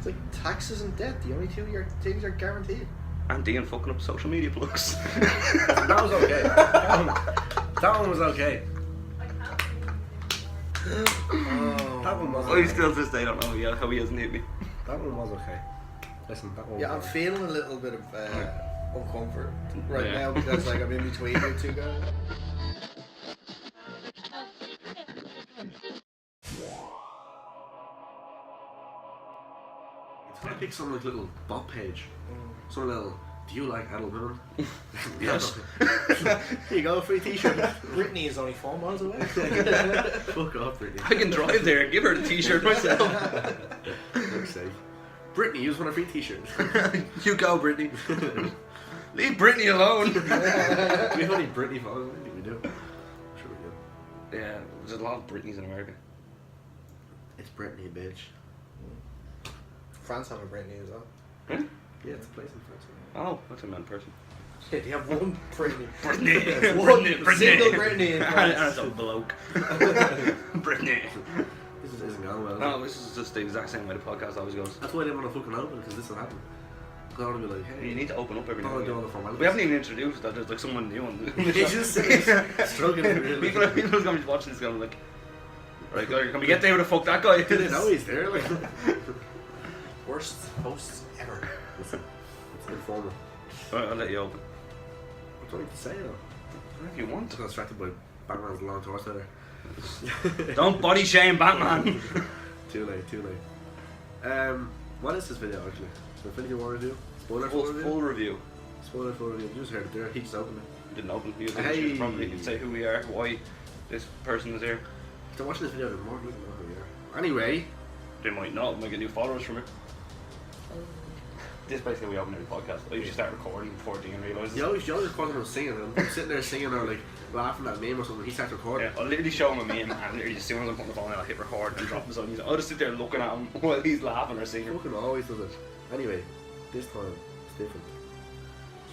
It's like taxes and debt. The only two things are guaranteed. And Dean fucking up social media plugs. That was okay. That one was okay. That one was I okay. still to this day don't know how he hasn't hit me. That one was okay. Listen, that one Yeah, I'm was feeling a little bit of uncomfort right now because like I'm in between you two guys. I pick some like little bot page. Some little, do you like adult women? Yes. Here you go, free t-shirt. Brittany is only 4 miles away. Fuck off, Brittany. I can drive there and give her the t-shirt myself. Fuck's sake. Brittany, you just want a free t-shirt. You go, Brittany. Leave Brittany alone. We have any Brittany followers? I think we do. I'm sure we do. Yeah, there's a lot of Britneys in America. It's Brittany, bitch. France have a Brittany as well. Really? Yeah, it's a place in France. Oh, that's a man person. Yeah, they have one Brittany. Brittany. One Brittany. single Brittany in And France. it's a bloke. Brittany. This isn't going well. No, this is just the exact same way the podcast always goes. That's why I didn't want to fucking open because this will happen. I want to be like, hey. You need to open up every now Oh, and do all again. the formalities. We haven't even introduced that there's like someone new on the He just says, struggling really. People are going to be watching this going like, right, guy, can we get there who the fuck that guy They is? know he's there, like. Worst hosts ever. It's informal. Alright, I'll let you open. What do I need to say though? If you want. I got distracted by Batman's long torso there. Don't body shame Batman. Too late. What is this video actually? The Infinity War review? Spoiler full review? Full review. Spoiler full review. You just heard it there. He just opened it. Didn't open. You Hey. should probably say who we are, why this person is here. If they're watching this video, they're more looking at who we are. Anyway, They might not. Might get new followers from it. This is basically we open every podcast. I usually start recording before Dean realises. you always record him singing, and I'm sitting there singing or like laughing at a meme or something. He starts recording. Yeah, I'll literally show him a meme and literally as soon as I'm putting the phone in, I'll hit record and drop his own music. I'll just sit there looking at him while he's laughing or singing. Fucking always does it. Anyway, this time it's different.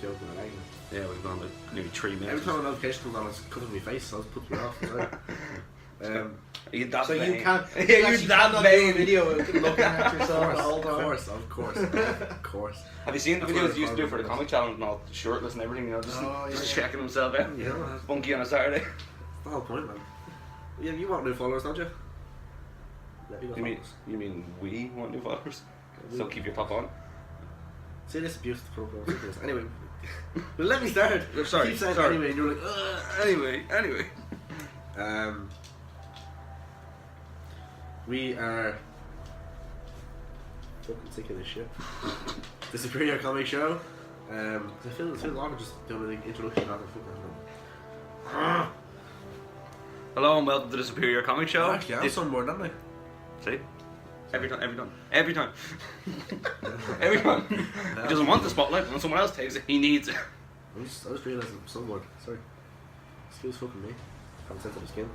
Joking, I like it. Yeah, we've gone like nearly 3 minutes. Every time a notification comes on, it's covering my face, so it puts me off. You that So vain. you can't. Yeah, you you actually that cannot do a vain. video looking at yourself the whole Of time. course. Have you seen the That's videos what you used to do I for the found. comic challenge and all shirtless and everything, you know, just, Oh, just yeah. checking himself out. Yeah, that's Funky on a Saturday. the whole point, man. Yeah, you want new followers, don't you? Yeah, You mean we want new followers? So keep your top on. See, this abuse of the program. Anyway, but let me start. Sorry, Keep saying sorry. anyway, and you're like, ugh. Anyway. We are fucking sick of this shit. The Superior Comic Show. I feel awkward just doing an introduction after fucking. Hello and welcome to the Superior Comic Show. Actually, I have some more, don't I? See? Every time. Every time. He doesn't want the spotlight, but when someone else takes it, he needs it. I just realised I'm so bored. Sorry. Excuse fucking me. Haven't sense of the skin.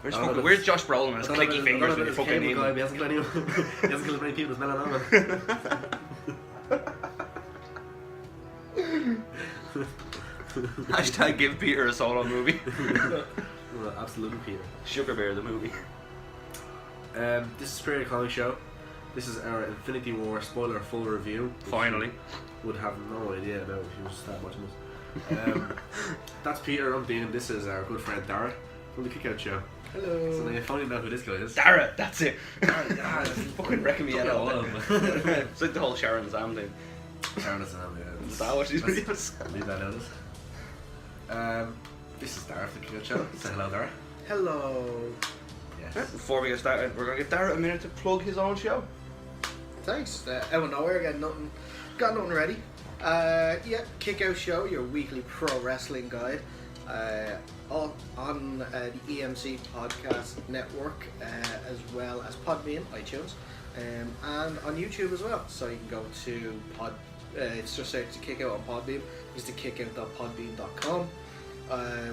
Where's Josh Brolin and his clicky fingers when you fucking need He him? hasn't killed anyone. He hasn't killed as many people as melanoma. Hashtag give Peter a solo movie. Well, absolutely, Peter. Sugar Bear the movie. This is Superior Comic Show. This is our Infinity War spoiler full review. which Finally. you would have no idea about if you just start watching this. That's Peter, I'm Dean. This is our good friend Dara from the Kickout Show. Hello. So now you finally know who this guy is. Dara, that's it. Dara, fucking wrecking me out all Fucking over. It's like the whole Sharon Zam thing. Sharon is on there. Is that what she's videos? Leave that notice. This is Dara from the Kickout Show. Say hello, Dara. Hello. Yes. Before we get started, we're going to give Dara a minute to plug his own show. Thanks. Out of nowhere, got nothing ready. Yeah, Kick Out Show, your weekly pro wrestling guide, on the EMC Podcast Network, as well as Podbean, iTunes, and on YouTube as well. So you can go to it's just search to Kick Out on Podbean. It's the kickout.podbean.com.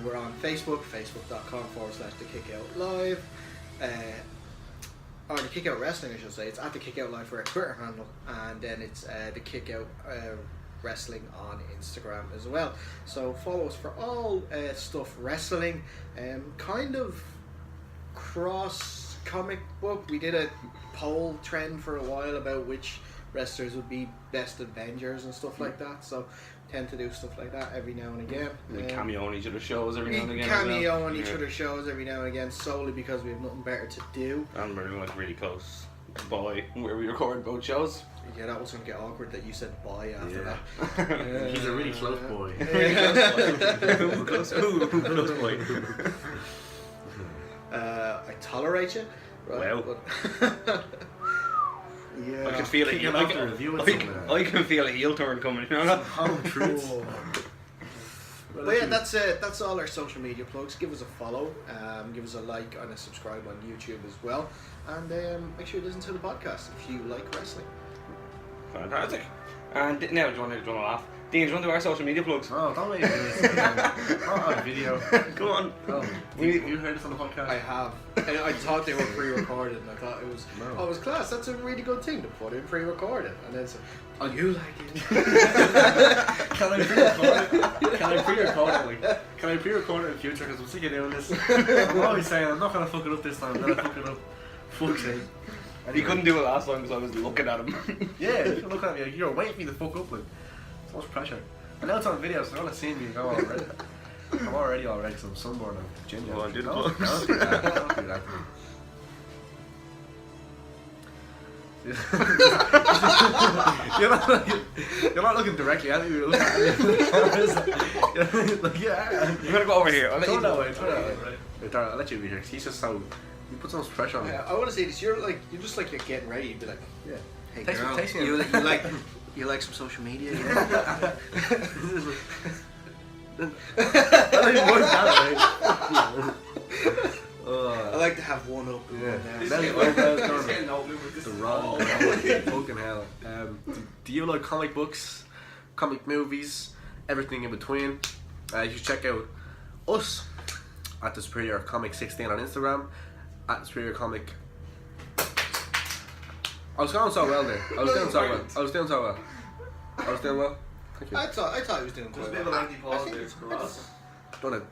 We're on Facebook, facebook.com/the Kickout Live. Or the Kick Out Wrestling, I should say. It's at the Kick Out Live for our Twitter handle, and then it's the Kick Out Wrestling on Instagram as well. So follow us for all stuff wrestling, kind of cross comic book. We did a poll trend for a while about which wrestlers would be best Avengers and stuff like that. So tend to do stuff like that every now and again. We cameo on each other's shows every now and again. Cameo on each other's shows every now and again, solely because we have nothing better to do. And we're like really close by where we record both shows. Yeah, that was going to get awkward that you said bye after that. He's a really close boy. Close boy. I tolerate you. Right, Well. but yeah. I can feel it. I can feel a heel turn coming. You know? Oh, truth. But yeah, that's all our social media plugs. Give us a follow, give us a like and a subscribe on YouTube as well, and make sure you listen to the podcast if you like wrestling. Fantastic. And now, do you want to laugh? Dean, do you want to do our social media plugs? Oh, don't make me do this. Not on video. Go on. Oh, you heard this on the podcast? I have. And I thought they were pre-recorded, and I thought it was, it was class. That's a really good thing to put in pre-recorded. And then, oh, you like it? Can I pre-record it? Can I pre-record it? Like, can I pre-record it in the future? Because I'm sick of doing this. I'm always saying I'm not gonna fuck it up this time. I'm gonna fuck it up. Fuck's sake. He couldn't do it last time because I was looking at him. Yeah, you can look at me like you're waiting for me to fuck up. Like, so much pressure. And now it's on video, so they're gonna see me go already. I'm already because I'm sunburned and ginger. Well, do the Don't plugs. do that. Don't do that to me. You're not looking directly at me. You're looking at me. Like, yeah. You're gonna go over here. I'll let Turn you that go. way. Turn that way. Wait, Darren, I'll let you be here. 'Cause he's just so. You put so much pressure on me. I want to say this. You're just like you're getting ready. You'd be like, Yeah. hey Taste me- girl, taste me. you like some social media? Yeah? I don't even work that way. I like to have one up and one down. The wrong fucking hell. Do you like comic books, comic movies, everything in between? You should check out us at the Superior Comic 16 on Instagram, at the Superior Comic. I was going so well there. I was doing so well. Thank you. I thought he was doing quite well. Done it.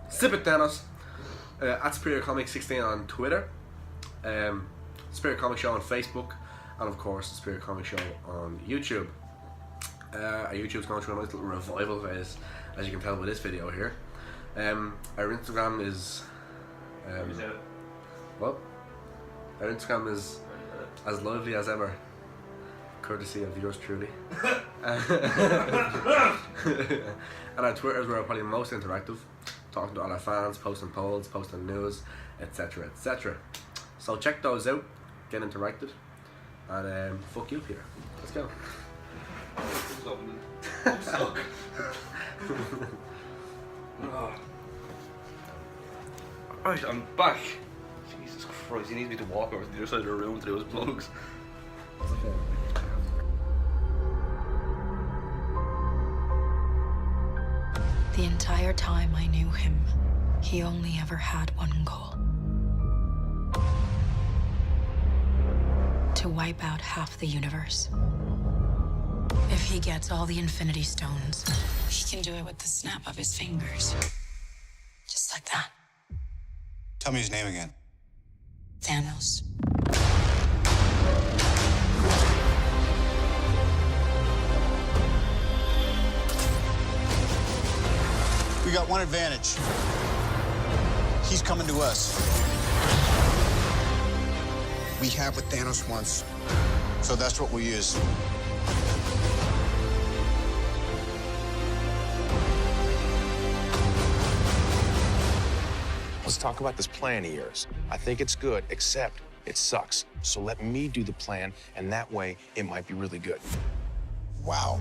Sip it, Thanos. At Superior Comic 16 on Twitter, Superior Comic Show on Facebook, and of course the Superior Comic Show on YouTube. Our YouTube's going through a nice little revival phase, as you can tell by this video here. Our Instagram is well, our Instagram is as lively as ever, courtesy of yours truly. And our Twitter is where we're probably most interactive, talking to all our fans, posting polls, posting news, etc, etc. So check those out, get interactive, and fuck you, Peter. Let's go. I'm stuck. Right, I'm back. Jesus Christ, he needs me to walk over to the other side of the room to do his plugs. It's okay. The entire time I knew him, he only ever had one goal. To wipe out half the universe. If he gets all the Infinity Stones, he can do it with the snap of his fingers. Just like that. Tell me his name again. Thanos. We got one advantage. He's coming to us. We have what Thanos wants, so that's what we use. Let's talk about this plan of yours. I think it's good, except it sucks. So let me do the plan, and that way it might be really good. Wow.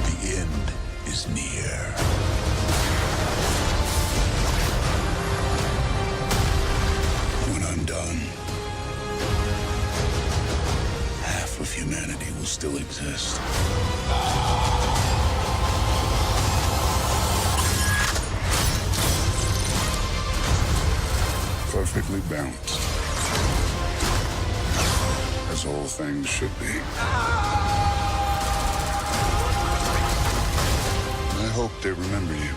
The end is near. When I'm done, half of humanity will still exist. Perfectly balanced. As all things should be. hope they remember you.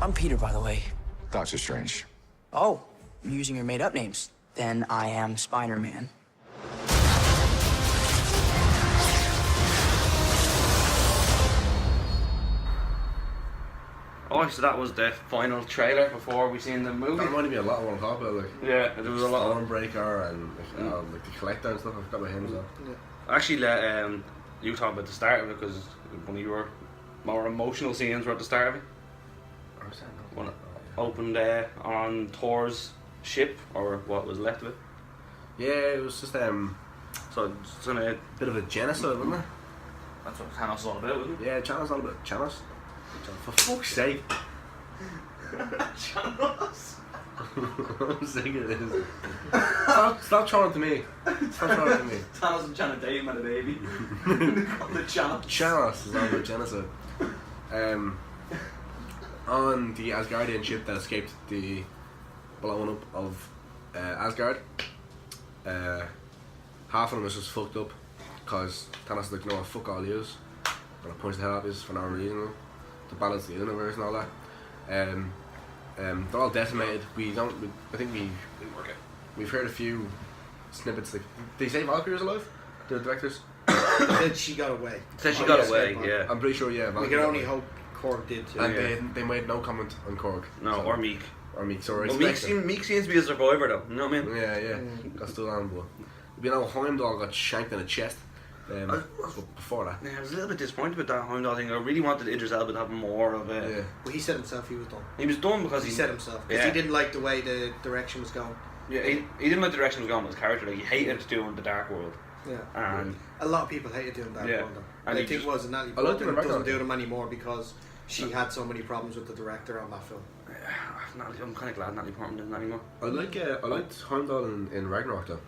I'm Peter, by the way. Doctor Strange. Oh, you're using your made-up names. Then I am Spider-Man. Oh, so that was the final trailer before we seen the movie. That reminded me a lot of what I'm talking about. Like, Yeah, there was a lot. Stormbreaker and like the Collector and stuff. I forgot about him as well. Actually, you talk about the start of it because one of your more emotional scenes were at the start of it. When it opened on Thor's ship, or what was left of it. Yeah, it was just So it's in a bit of a genocide, wasn't it? that's what Thanos is all about, wasn't it? Yeah, Chana's all about Chanos. For fuck's sake. Thanos. I'm sick of this. Stop trying to me. Stop trying to me. Thanos and Chana Dave had a baby. They called it Chana. Chanos is all about genocide. On the Asgardian ship that escaped the blowing up of Asgard, half of them was just fucked up because Thanos is like, no, fuck all yous. And I punched the hell out of yous for no reason to balance the universe and all that. They're all decimated. I think we've heard a few snippets. Like, did they say Valkyrie was alive? The directors? Then she got away. Said she got away, yeah. I'm pretty sure, yeah. We can only hope Korg did too. And they made no comment on Korg. No, so, or Meek. Or Meek, so Well, Meek seems to be a survivor though, you know what I mean? Yeah. Got stood on, but you know, Heimdall got shanked in the chest. Before that. Yeah, I was a little bit disappointed with that Heimdall thing. I really wanted Idris Elba to have more of it. Yeah. Well, he said himself he was done. He was done because He said himself because he didn't like the way the direction was going. Yeah, he didn't like the direction it was going with his character. Like, he hated doing the Dark World. Yeah. And a lot of people hated doing that. Yeah. And And I he think just- it was Natalie I liked Portman it in doesn't Ragnarok. do them anymore because she had so many problems with the director on that film. I'm kind of glad Natalie Portman didn't anymore. I liked Heimdall in Ragnarok though.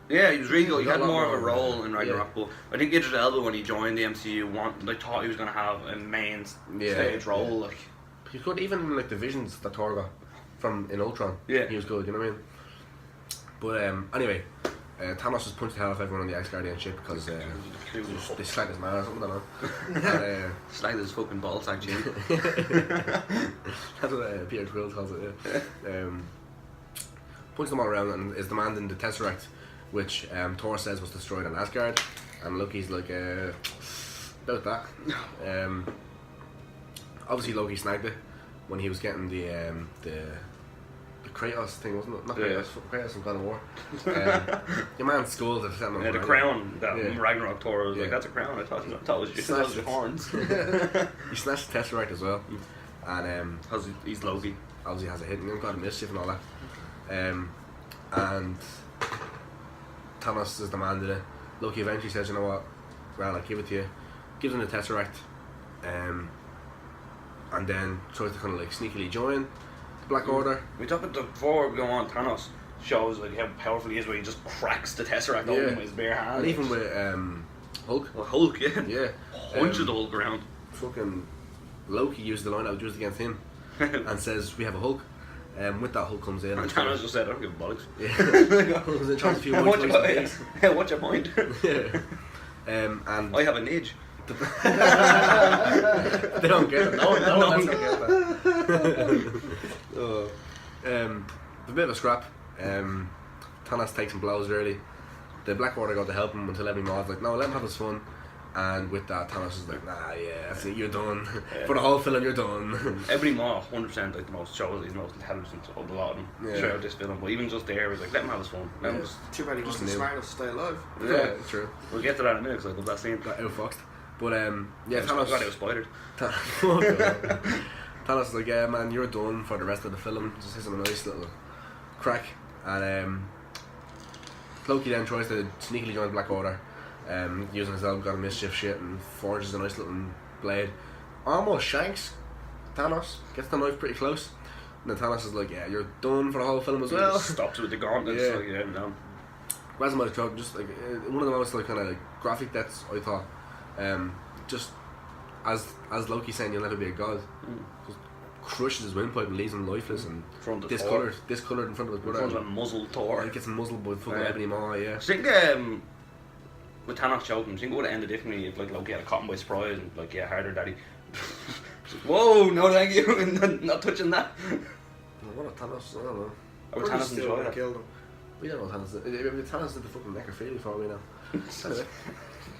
Yeah, he was really good. He Got had a lot more of a more, role in yeah. Ragnarok, but I think Idris Elba, when he joined the MCU, thought he was going to have a main stage role. Like, He could even like the visions that Thor got from in Ultron. Yeah. He was good. You know what I mean? But anyway, Thanos just punched the hell out of everyone on the Asgardian ship because they slagged his man or something. I don't know. And, slag his fucking balls, actually. that's what Peter Quill calls it. Yeah. Punched them all around and is demanding the Tesseract, which Thor says was destroyed on Asgard, and Loki's like, about that. Obviously Loki snagged it when he was getting the Kratos thing, wasn't it? Not Kratos, Kratos from God of War. Your man's school to set him on Yeah, the fire. crown that Yeah. Ragnarok Thor was Yeah. like, that's a crown. I thought it was just Snatched the it. horns. He snatched the Tesseract as well, and Because he's Loki. obviously has a hit in him, got a mischief and all that. And Thanos is demanding it. Loki eventually says, you know what, well, I'll give it to you. Gives him the Tesseract, and then tries to kind of like sneakily join the Black Order. We talked about before we go on, Thanos shows like how powerful he is, where he just cracks the Tesseract open with his bare hand. And even with Hulk. Well, Hulk, yeah. Yeah. Punches the Hulk around. Fucking Loki used the line that was used against him and says, we have a Hulk. With that, Hulk comes in. And Thanos just said, I don't give a bollocks. Yeah. Comes in, tries a few What's points in the face. what's your point? Yeah. And I have a nidge. they don't get it. No one don't get that. A bit of a scrap. Thanos takes some blows early. The Black Order go to help him until every Maud's like, no, let him have his fun. And with that, Thanos is like, nah, yeah, that's it, you're done. For the whole film, you're done. Every Maw, 100% like the most shows he's the most intelligent of the lot of them throughout this film. But even just there, it was like, let him have his fun. Let him just, Too bad he wasn't new. smart enough to stay alive. Yeah, true. we'll get to that in a minute because I love that scene. Got outfoxed. But yeah, Thanos got Thanos. out-spidered. Thanos is like, yeah, man, you're done for the rest of the film. Just gives him a nice little crack. And Loki then tries to sneakily join the Black Order, using his got a mischief shit and forges a nice little blade. Almost shanks Thanos, gets the knife pretty close. And then Thanos is like, yeah, you're done for the whole film as well. Stops with the gauntlet. Yeah. So, yeah, no. grabs him by the throat, just like one of the most like kind of like graphic deaths I thought. Just as Loki saying you'll never be a god, just crushes his windpipe and leaves him lifeless and discoloured in front of his brother. In front of a muzzled Thor. He gets muzzled by fucking Ebony Maw. Yeah. I think with Thanos choking, I think it would have ended differently if like Loki had a caught him by surprise and like harder daddy. Whoa, no thank you, not touching that. What a Thanos? I don't know. Or would Thanos enjoy that? Killed him. We don't know what Thanos did. Thanos did the fucking necrophilia for me now. Anyway.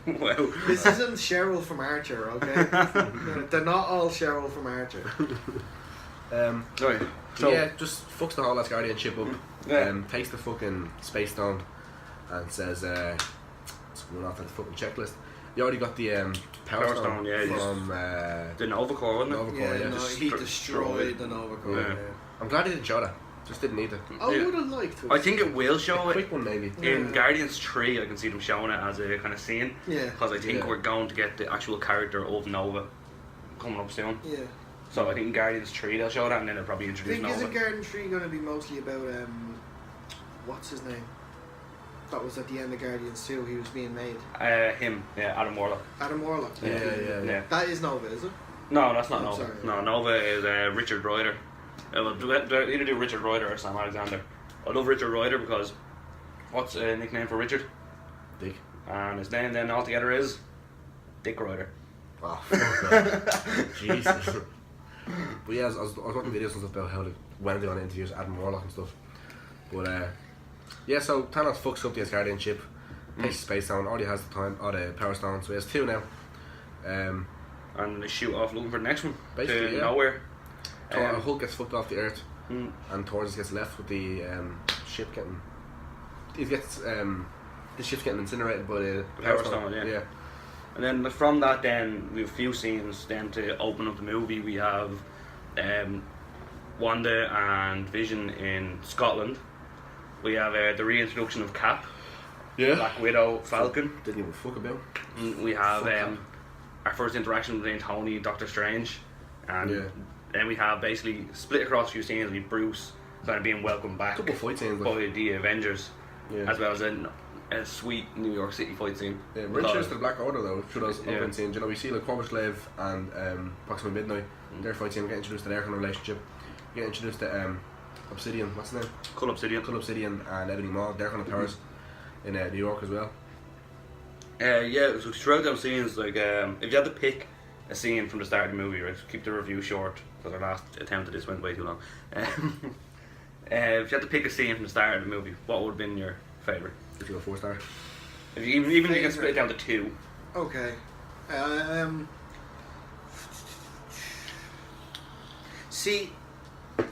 Wow. This isn't Cheryl from Archer, okay? They're not all Cheryl from Archer. Sorry. So yeah, just fucks the whole Asgardian ship up. Yeah. Takes the fucking space stone and says, "Let's run off that fucking checklist." You already got the power stone from the Nova Corps, wasn't it? Nova Corps, Yeah, no, he destroyed the Nova Corps. Yeah. I'm glad he didn't show that. Just didn't need it. I would have liked to. I think it will show A it. quick one maybe. In Guardians 3, I can see them showing it as a kind of scene. Yeah. Because I think we're going to get the actual character of Nova coming up soon. Yeah. So I think in Guardians 3 they'll show that and then they'll probably I introduce think Nova. isn't Garden Tree going to be mostly about what's his name? That was at the end of Guardians 2. He was being made. Him, yeah, Adam Warlock. Adam Warlock. Yeah. That is Nova, is it? No, that's not Oh, Nova. sorry. No, Nova is Richard Rider. Well, either do Richard Rider or Sam Alexander. I love Richard Rider because what's a nickname for Richard? Dick. And his name then altogether is Dick Rider. Oh, fuck that. Jesus. But yeah, I was watching videos and stuff about how they went on interviews, Adam Warlock and stuff. But yeah, so Thanos fucks up the Asgardian ship, takes the space stone, already has the power stone, so he has 2 now. And they shoot off looking for the next one. Basically, to yeah. nowhere. Hulk gets fucked off the Earth, and Thor just gets left with the ship getting. The ship's getting incinerated by the Power Stone, yeah. And then from that, then we have a few scenes. Then to open up the movie, we have Wanda and Vision in Scotland. We have the reintroduction of Cap, Black Widow, Falcon. Didn't even fuck about. We have our first interaction between Tony and Doctor Strange, and then we have basically split across a few scenes with Bruce kind of being welcomed back Couple fight scenes, by the Avengers, Yeah. as well as a sweet New York City fight scene. Yeah, we're introduced to the Black Order though, through those opening scenes. You know, we see like Corvus Glaive and Approximately Midnight, their fight scene, we get introduced to their kind of relationship. We get introduced to Obsidian, what's his name? Cull Obsidian and Ebony Maw, their kind of powers in New York as well. Yeah, so throughout those scenes, like if you had to pick a scene from the start of the movie, right, keep the review short because our last attempt at this went way too long. If you had to pick a scene from the start of the movie, what would have been your favourite? If you go 4-star. If you, even if you can split it down to 2. Okay. See,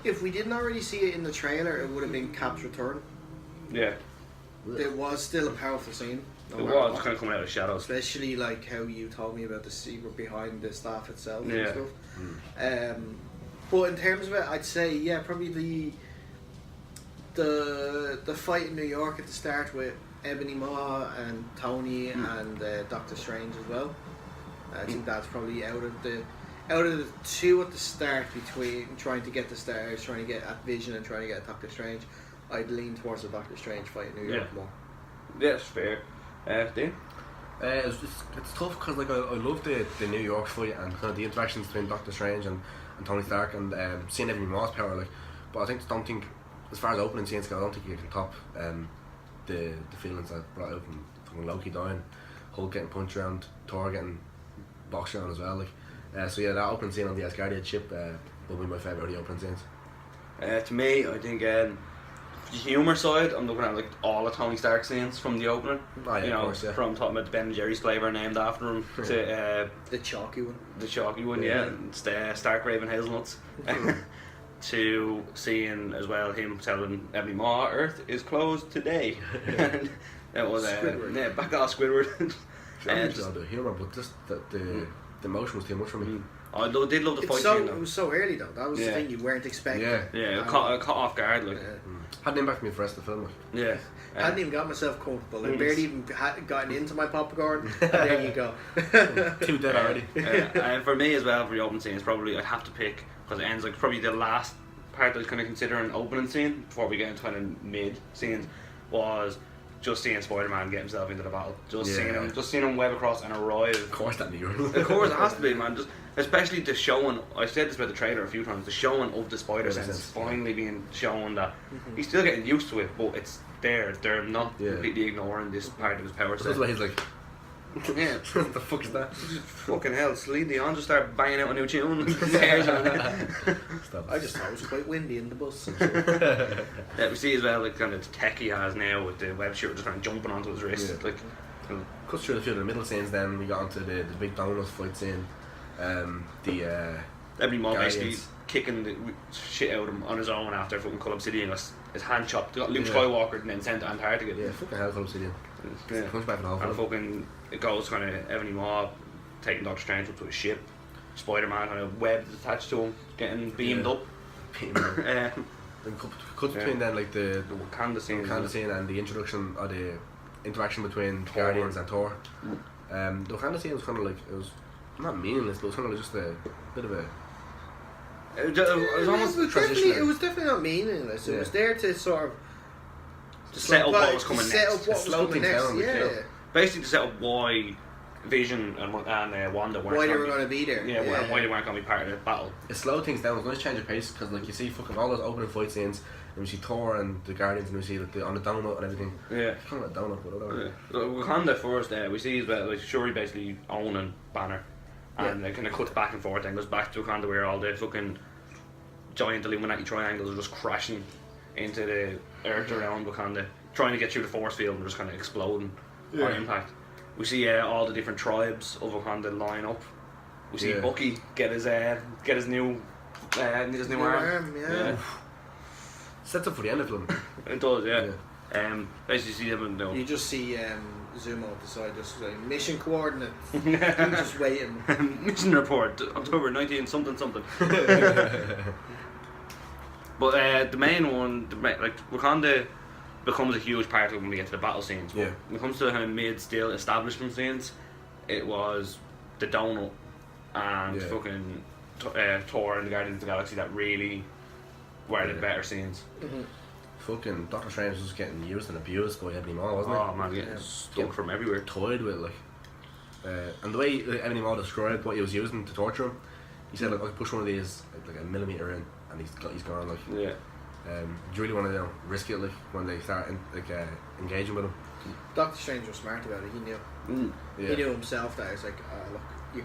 if we didn't already see it in the trailer, it would have been Cap's return. Yeah, It was still a powerful scene. it was kind of coming out of shadows. Especially like how you told me about the secret behind the staff itself and Yeah. stuff. But in terms of it, I'd say probably the fight in New York at the start with Ebony Maw and Tony and Doctor Strange as well. I think that's probably out of the 2 at the start, between trying to get the stars, trying to get at Vision and trying to get at Doctor Strange, I'd lean towards the Doctor Strange fight in New York more. Yeah, it's fair. Dean? It's tough because like I love the New York fight and kind of the interactions between Doctor Strange and Tony Stark and seeing Ebony Maw's power, like. But I don't think as far as opening scenes go, I don't think you can top the feelings that brought out from Loki dying, Hulk getting punched around, Thor getting boxed around as well, like. So yeah, that opening scene on the Asgardian ship will be my favourite of the opening scenes. To me, I think the humour side, I'm looking at like all the Tony Stark scenes from the opening. Oh, yeah, you know, of course, yeah. from talking about the Ben and Jerry's flavour named after him to The chalky one. the chalky one, it's the Stark Raven hazelnuts. To seeing as well him telling Ebony Maw Earth is closed today. And it was Squidward. back off Squidward. I enjoyed the humour, but just the emotion was too much for me. I did love the fight It scene was so early though. That was the Yeah. thing you weren't expecting. Yeah, caught off guard like. Had an impact on me for the rest of the film. Like. Yeah. I hadn't even got myself comfortable. I barely even gotten into my popcorn. And there you go. 2 dead already. And for me as well, for the opening scene, it's probably I'd have to pick because it ends like probably the last part I was kind of considering opening scene before we get into kind of mid scenes was just seeing Spider-Man get himself into the battle, just Yeah. seeing him web across and arrive. Of course, that knew. Of course, it has to be, man. Just especially the showing. I said this about the trailer a few times. The showing of the spider sense sense, finally being shown that he's still getting used to it, but it's there. They're not Yeah. completely ignoring this part of his power set. That's why he's like, Yeah. what the fuck is that? Fucking hell, Celine Dion just start banging out a new tune. Hairs on it. Stop. I just thought it was quite windy in the bus. Yeah, we see as well like kind of the tech he has now with the web shooter just kind of jumping onto his wrist. Yeah. Like, Cuts through a few of the middle scenes. Then we got onto the big donuts fight scene. Ebony Maw basically Guardians. kicking the shit out of him on his own after fucking Cull Obsidian got his hand chopped. Got Luke Yeah. Skywalker and then sent to Antarctica. Yeah, fucking hell, Obsidian. Yeah. Comes back in the whole And film. fucking it goes kind of Ebony Maw taking Doctor Strange up to his ship. Spider-Man kind of webbed attached to him, getting beamed Yeah. up. Then cuts Yeah. between then like the The Wakanda scene. Wakanda scene and the introduction of the interaction between Guardians and Thor. The Wakanda scene was kind of like, it was not meaningless, but it was kind of like just a bit of a It was almost transitional. It was definitely not meaningless. It Yeah. was there to sort of to set up what was coming set next. up what was Slow coming things next. down, Yeah. Basically to set up why Vision and Wanda weren't Why they gonna were be- going to be there. Yeah, why they weren't going to be part of the battle. it slowed things down. It was going to change the pace because like you see fucking all those opening fight scenes, and we see Thor and the Guardians, and we see like on the donut and everything. Yeah. It's kind of a donut, but whatever. Yeah. So Wakanda first, we see as well, like Shuri basically owning Banner, and it kind of cuts back and forth and goes back to Wakanda where all the fucking giant Illuminati triangles are just crashing into the earth around Wakanda, trying to get through the force field and just kind of exploding on impact. We see all the different tribes of Wakanda line up. We see Yeah. Bucky get his new arm. Yeah. Sets up for the end of the film. It does, yeah. Basically see them and You just see Zuma at the side, just like mission coordinates. I'm just waiting. mission report, October 19 something something. But the main one, like Wakanda becomes a huge part of it when we get to the battle scenes. But Yeah. when it comes to the kind of mid-still establishment scenes, it was the donut and Yeah. fucking Thor and the Guardians of the Galaxy that really were the better scenes. Fucking Doctor Strange was just getting used and abused by Ebony Maw, wasn't Oh it? man, getting stuck from everywhere. Toyed with like, and the way Ebony Maw described what he was using to torture him, he said like I push one of these like a millimeter in and he's gone like. Yeah. Do you really want to risk it like when they start engaging with him? Doctor Strange was smart about it. He knew. Yeah. He knew himself that it's like, look, you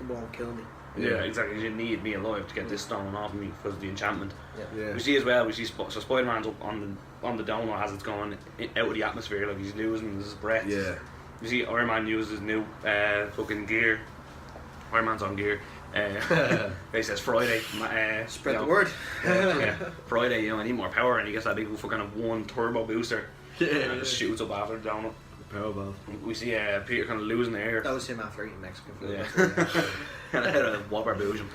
won't kill me. Yeah, exactly. You need me alive to get this stone off me because of the enchantment. Yeah. We see as well. So Spider-Man's up on the donut as it's going out of the atmosphere, like he's losing his breath. Yeah. You see Iron Man uses his new fucking gear. Iron Man's on gear. He says Friday. Spread the word. Friday, I need more power, and he gets that big fucking one turbo booster. And it just shoots up after the donut. Powerbomb. We see Peter kind of losing the air. That was him after eating Mexican food. Yeah. And I had a Whopper boozum.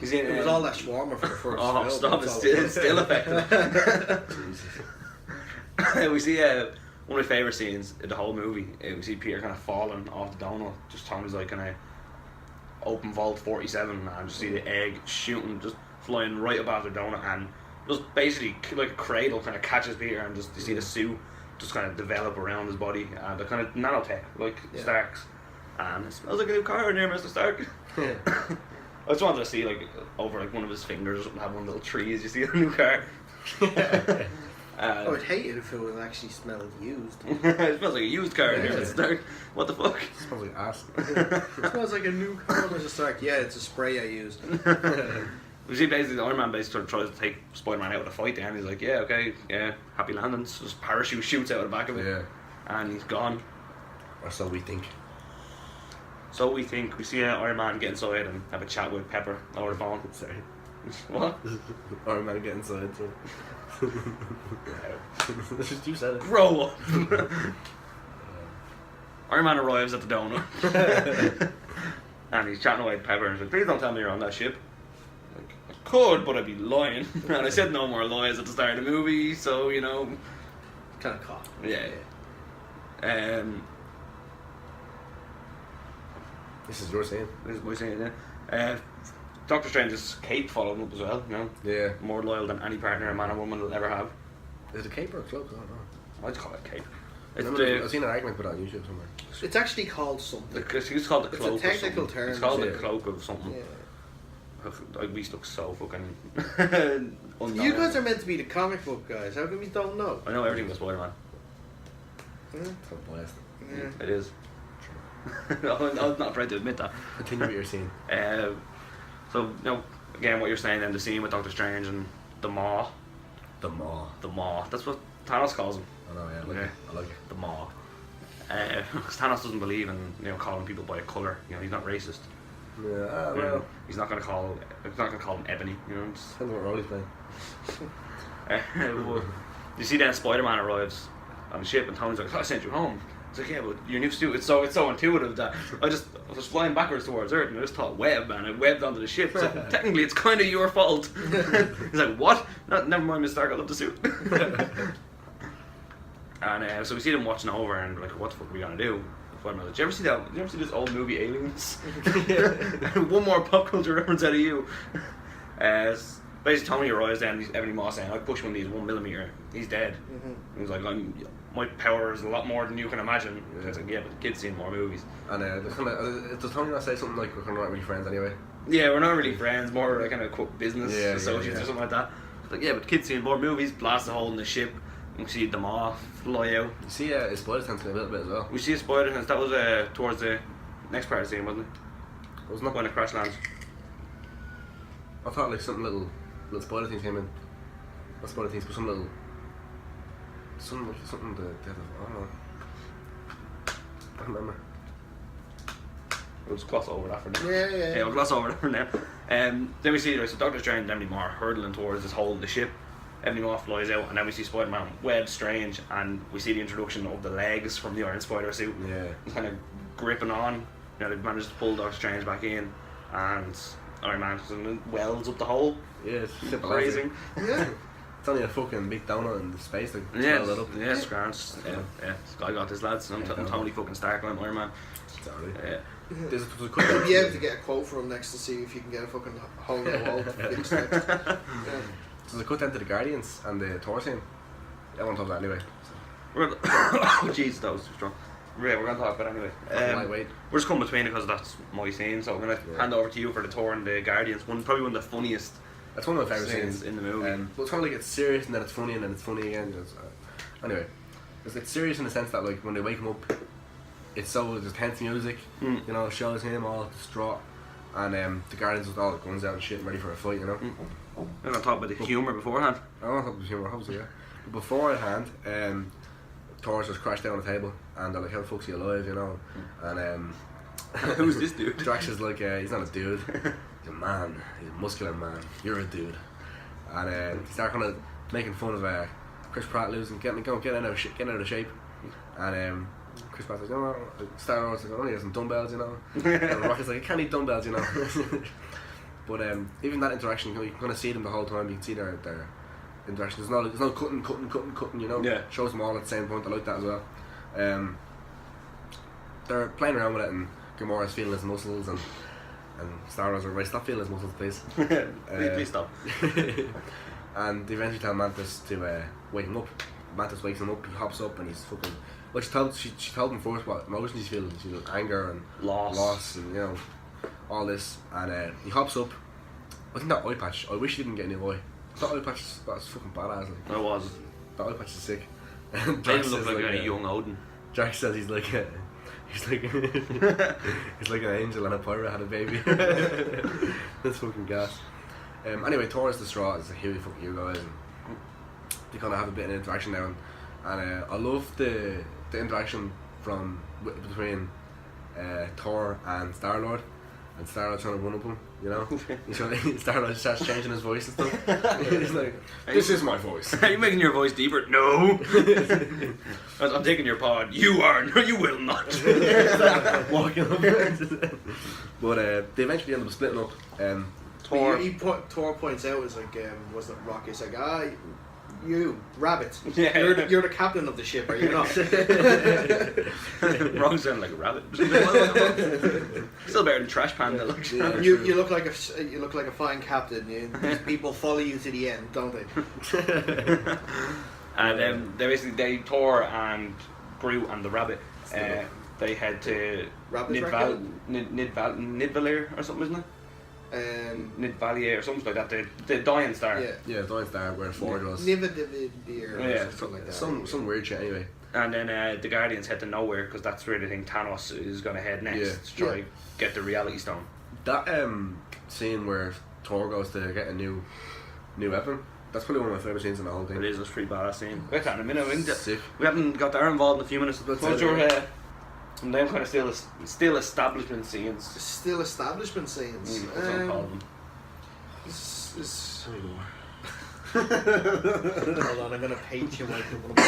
It was all that shawarma for the first Oh, film. stop! It's still effective. We see one of my favourite scenes in the whole movie. We see Peter kind of falling off the donut. Just Tommy's like kind of open vault 47, and just see the egg shooting, just flying right above the donut, and just basically like a cradle kind of catches Peter, and just you see the suit just kind of develop around his body, and the kind of nanotech like Stark's. And it smells like a new car in here, Mr. Stark. I just wanted to see like over like one of his fingers or something, have one little tree as you see a new car. I would hate it if it would actually smell used. It smells like a used car in here, Mr. Stark. What the fuck? It smells like ass. It smells like a new car. Mr. Stark. Yeah, it's a spray I used. We see basically the Iron Man basically tries to take Spider-Man out of the fight there, and he's like, yeah, okay, yeah, happy landings. Just parachute shoots out of the back of it, Yeah. and he's gone. Or so we think. So we think, we see Iron Man get inside and have a chat with Pepper over the phone. Sorry. What? Iron Man get inside. So. That's just you said it. Grow up! Iron Man arrives at the donut. And he's chatting away to Pepper and he's like, please don't tell me you're on that ship. Like, I could, but I'd be lying. And I said no more lies at the start of the movie, so, you know. Kind of caught. Yeah. This is your scene. This is my saying, yeah. Doctor Strange's cape followed him up as well, you know. Yeah. More loyal than any partner a man or woman will ever have. Is it a cape or a cloak? I don't know. I'd call it a cape. I've seen an argument put on YouTube somewhere. It's actually called something. It's called the It's cloak. a technical of something. term. It's called the Yeah. cloak of something. Yeah. Like, we look so fucking. You guys are meant to be the comic book guys. How come you don't know? I know everything about Spider-Man. So biased. Yeah. It is. I'm not afraid to admit that. Continue what you're saying. So, you know, again, what you're saying then, the scene with Doctor Strange and the Maw. The Maw. The Maw. That's what Thanos calls him. I know, yeah, I like Yeah. it. I like it. The Maw. Because Thanos doesn't believe in, you know, calling people by a colour. You know, he's not racist. Yeah, You know, well, he's not gonna call him Ebony. You know. depends what role he's playing. Well, you see, then Spider-Man arrives on the ship, and Tony's like, "I sent you home." It's like, yeah, but your new suit, it's so intuitive that I was flying backwards towards Earth, and I just thought web, and I webbed onto the ship. So technically, it's kind of your fault. He's like, what? No, never mind, Mr. Stark, I love the suit. And so we see them watching over, and like, what the fuck are we gonna do? Did you ever see that? Did you ever see this old movie Aliens? One more pop culture reference out of you. Basically, Tony arrives then, he's Ebony Maw saying, I push one of these 1mm, he's dead. Mm-hmm. He's like, my power is a lot more than you can imagine. Yeah. It's like, yeah, but the kid's seen more movies. And does Tony not say something like, we're not really friends anyway? Yeah, we're not really friends, more like kind of quote business associates or something like that. It's like, yeah, but the kid's seen more movies, blast a hole in the ship, and we see the Maw fly out. You see his spider sense a little bit as well. We see a spider sense, that was towards the next part of the scene, wasn't it? It was not when it crash lands. I thought like something little spider things came in. Not spider things, but some little something to death of. I don't know. I don't remember. We'll just gloss over that for now. Yeah, we'll gloss over that for now. Then we see so Doctor Strange and Ebony Maw hurtling towards this hole in the ship. Ebony Maw flies out, and then we see Spider-Man web Strange, and we see the introduction of the legs from the Iron Spider suit. Yeah. It's kind of gripping on. You know, they've managed to pull Doctor Strange back in, and Iron Man welds up the hole. Yeah, it's simple. Crazy. Yeah. It's only a fucking big donut in the space. Like, Yeah, swell it up. yeah, it's grand. Yeah. I got this, lads. I'm Tony fucking Stark, I'm Iron Man. Sorry. Yeah. There's a You'll be able to get a quote from him next to see if you can get a fucking hole in the wall to fix next. Yeah. There's a cut down to the Guardians and the Thor scene. I want to talk about that anyway. Oh jeez, that was too strong. Yeah, we're gonna talk about it anyway. Lightweight. We're just coming between it because that's my scene, so I'm gonna hand over to you for the Thor and the Guardians. Probably one of the funniest. That's one of my favourite scenes in the movie. But it's kind of like it's serious and then it's funny and then it's funny again. Anyway, it's serious in the sense that like when they wake him up, it's so there's tense music. You know, it shows him all distraught, and the Guardians with all the guns out and shit, ready for a fight. You know. We're gonna talk about the humour beforehand. I want to talk about the humour, obviously, yeah. But beforehand, Thor's just crashed down on the table, and they're like, "How the fuck's he alive?" You know, and who's this dude? Drax is like, he's not a dude. He's a man. He's a muscular man. You're a dude. And they start kind of making fun of Chris Pratt losing, getting out of shape. And Chris Pratt's like, "No, Star Wars like, oh, he has some dumbbells, you know." And Rocket's like, "I can't eat dumbbells, you know." But even that interaction, you know, you can kind of see them the whole time. You can see their interaction. There's no cutting, you know. Yeah. Shows them all at the same point. I like that as well. They're playing around with it, and Gamora's feeling his muscles, and Star-Lord's like, "Right, stop feeling his muscles, please." Please stop. And they eventually tell Mantis to wake him up. Mantis wakes him up. He hops up, and he's fucking. Well, she told him first what emotions he's feeling. She's like anger and loss, and you know, all this. And he hops up. I think that eye patch. I wish he didn't get a new eye. That eye patch was fucking badass. Like. I was. That eye patch is sick. Made him look like a young Odin. Drax says he's like he's like an angel and a pirate had a baby. That's fucking gas. Anyway, Thor is distraught. It's like, here you fucking you guys. And they kind of have a bit of an interaction now, and I love the interaction between Thor and Star-Lord. And Star-Lord trying to run up him, you know? Star-Lord starts changing his voice and stuff. He's like, "This is my voice." Are you making your voice deeper? No. I'm taking your pod. You are. No, you will not. Walking up. But they eventually end up splitting up. Thor points out, is like, wasn't it Rocky? It's like, you, rabbit. Yeah. You're the captain of the ship, are you not? Wrong sound like a rabbit. Still better than Trash Panda. You look like a fine captain. These people follow you to the end, don't they? And they Thor and Groot and the rabbit. They head to Nidvalir or something, isn't it? Nidvalier or something like that. The Dying Star. Yeah, Dying Star where Ford was. Nivadir or something like that. Some weird shit anyway. And then the Guardians head to nowhere because that's where they think Thanos is going to head next to try get the Reality Stone. That scene where Thor goes to get a new weapon, that's probably one of my favourite scenes in the whole thing. It is a pretty badass scene. We'll get that in a minute. Sick. We haven't got that involved in a few minutes. What's your and then kind of still establishment scenes. Still establishment scenes. What's on call them? Hold on, I'm gonna paint you like one of my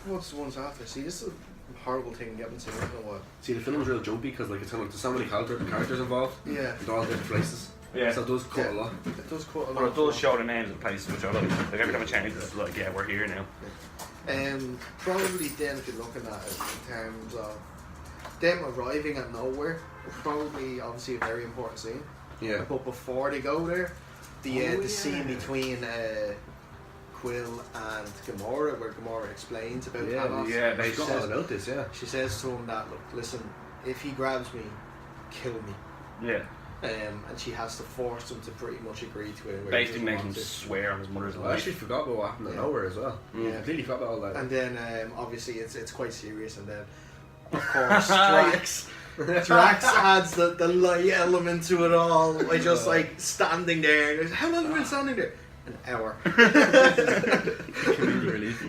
what's the ones after? See, this is a horrible thing you haven't seen. I don't know what. See, the film's real jumpy because like it's kind of, there's so many characters involved. Yeah. They're all different places. Yeah. So it does cut a lot. It does cut a lot. Or it does show the names of places which I like. Like every time it changes, it's like, yeah, we're here now. Probably then if you're looking at it in terms of them arriving at nowhere, probably obviously a very important scene. Yeah. But before they go there, the scene between Quill and Gamora, where Gamora explains about Thanos. Yeah, She got all about this, She says to him that, look, listen, if he grabs me, kill me. Yeah. And she has to force him to pretty much agree to it. Basically make him swear on his mother's I life. actually forgot about what happened at nowhere as well. Yeah. Completely forgot about all that. And then obviously it's quite serious, and then of course Drax adds the light element to it all by just like standing there. How long have you been standing there? An hour. Community relief.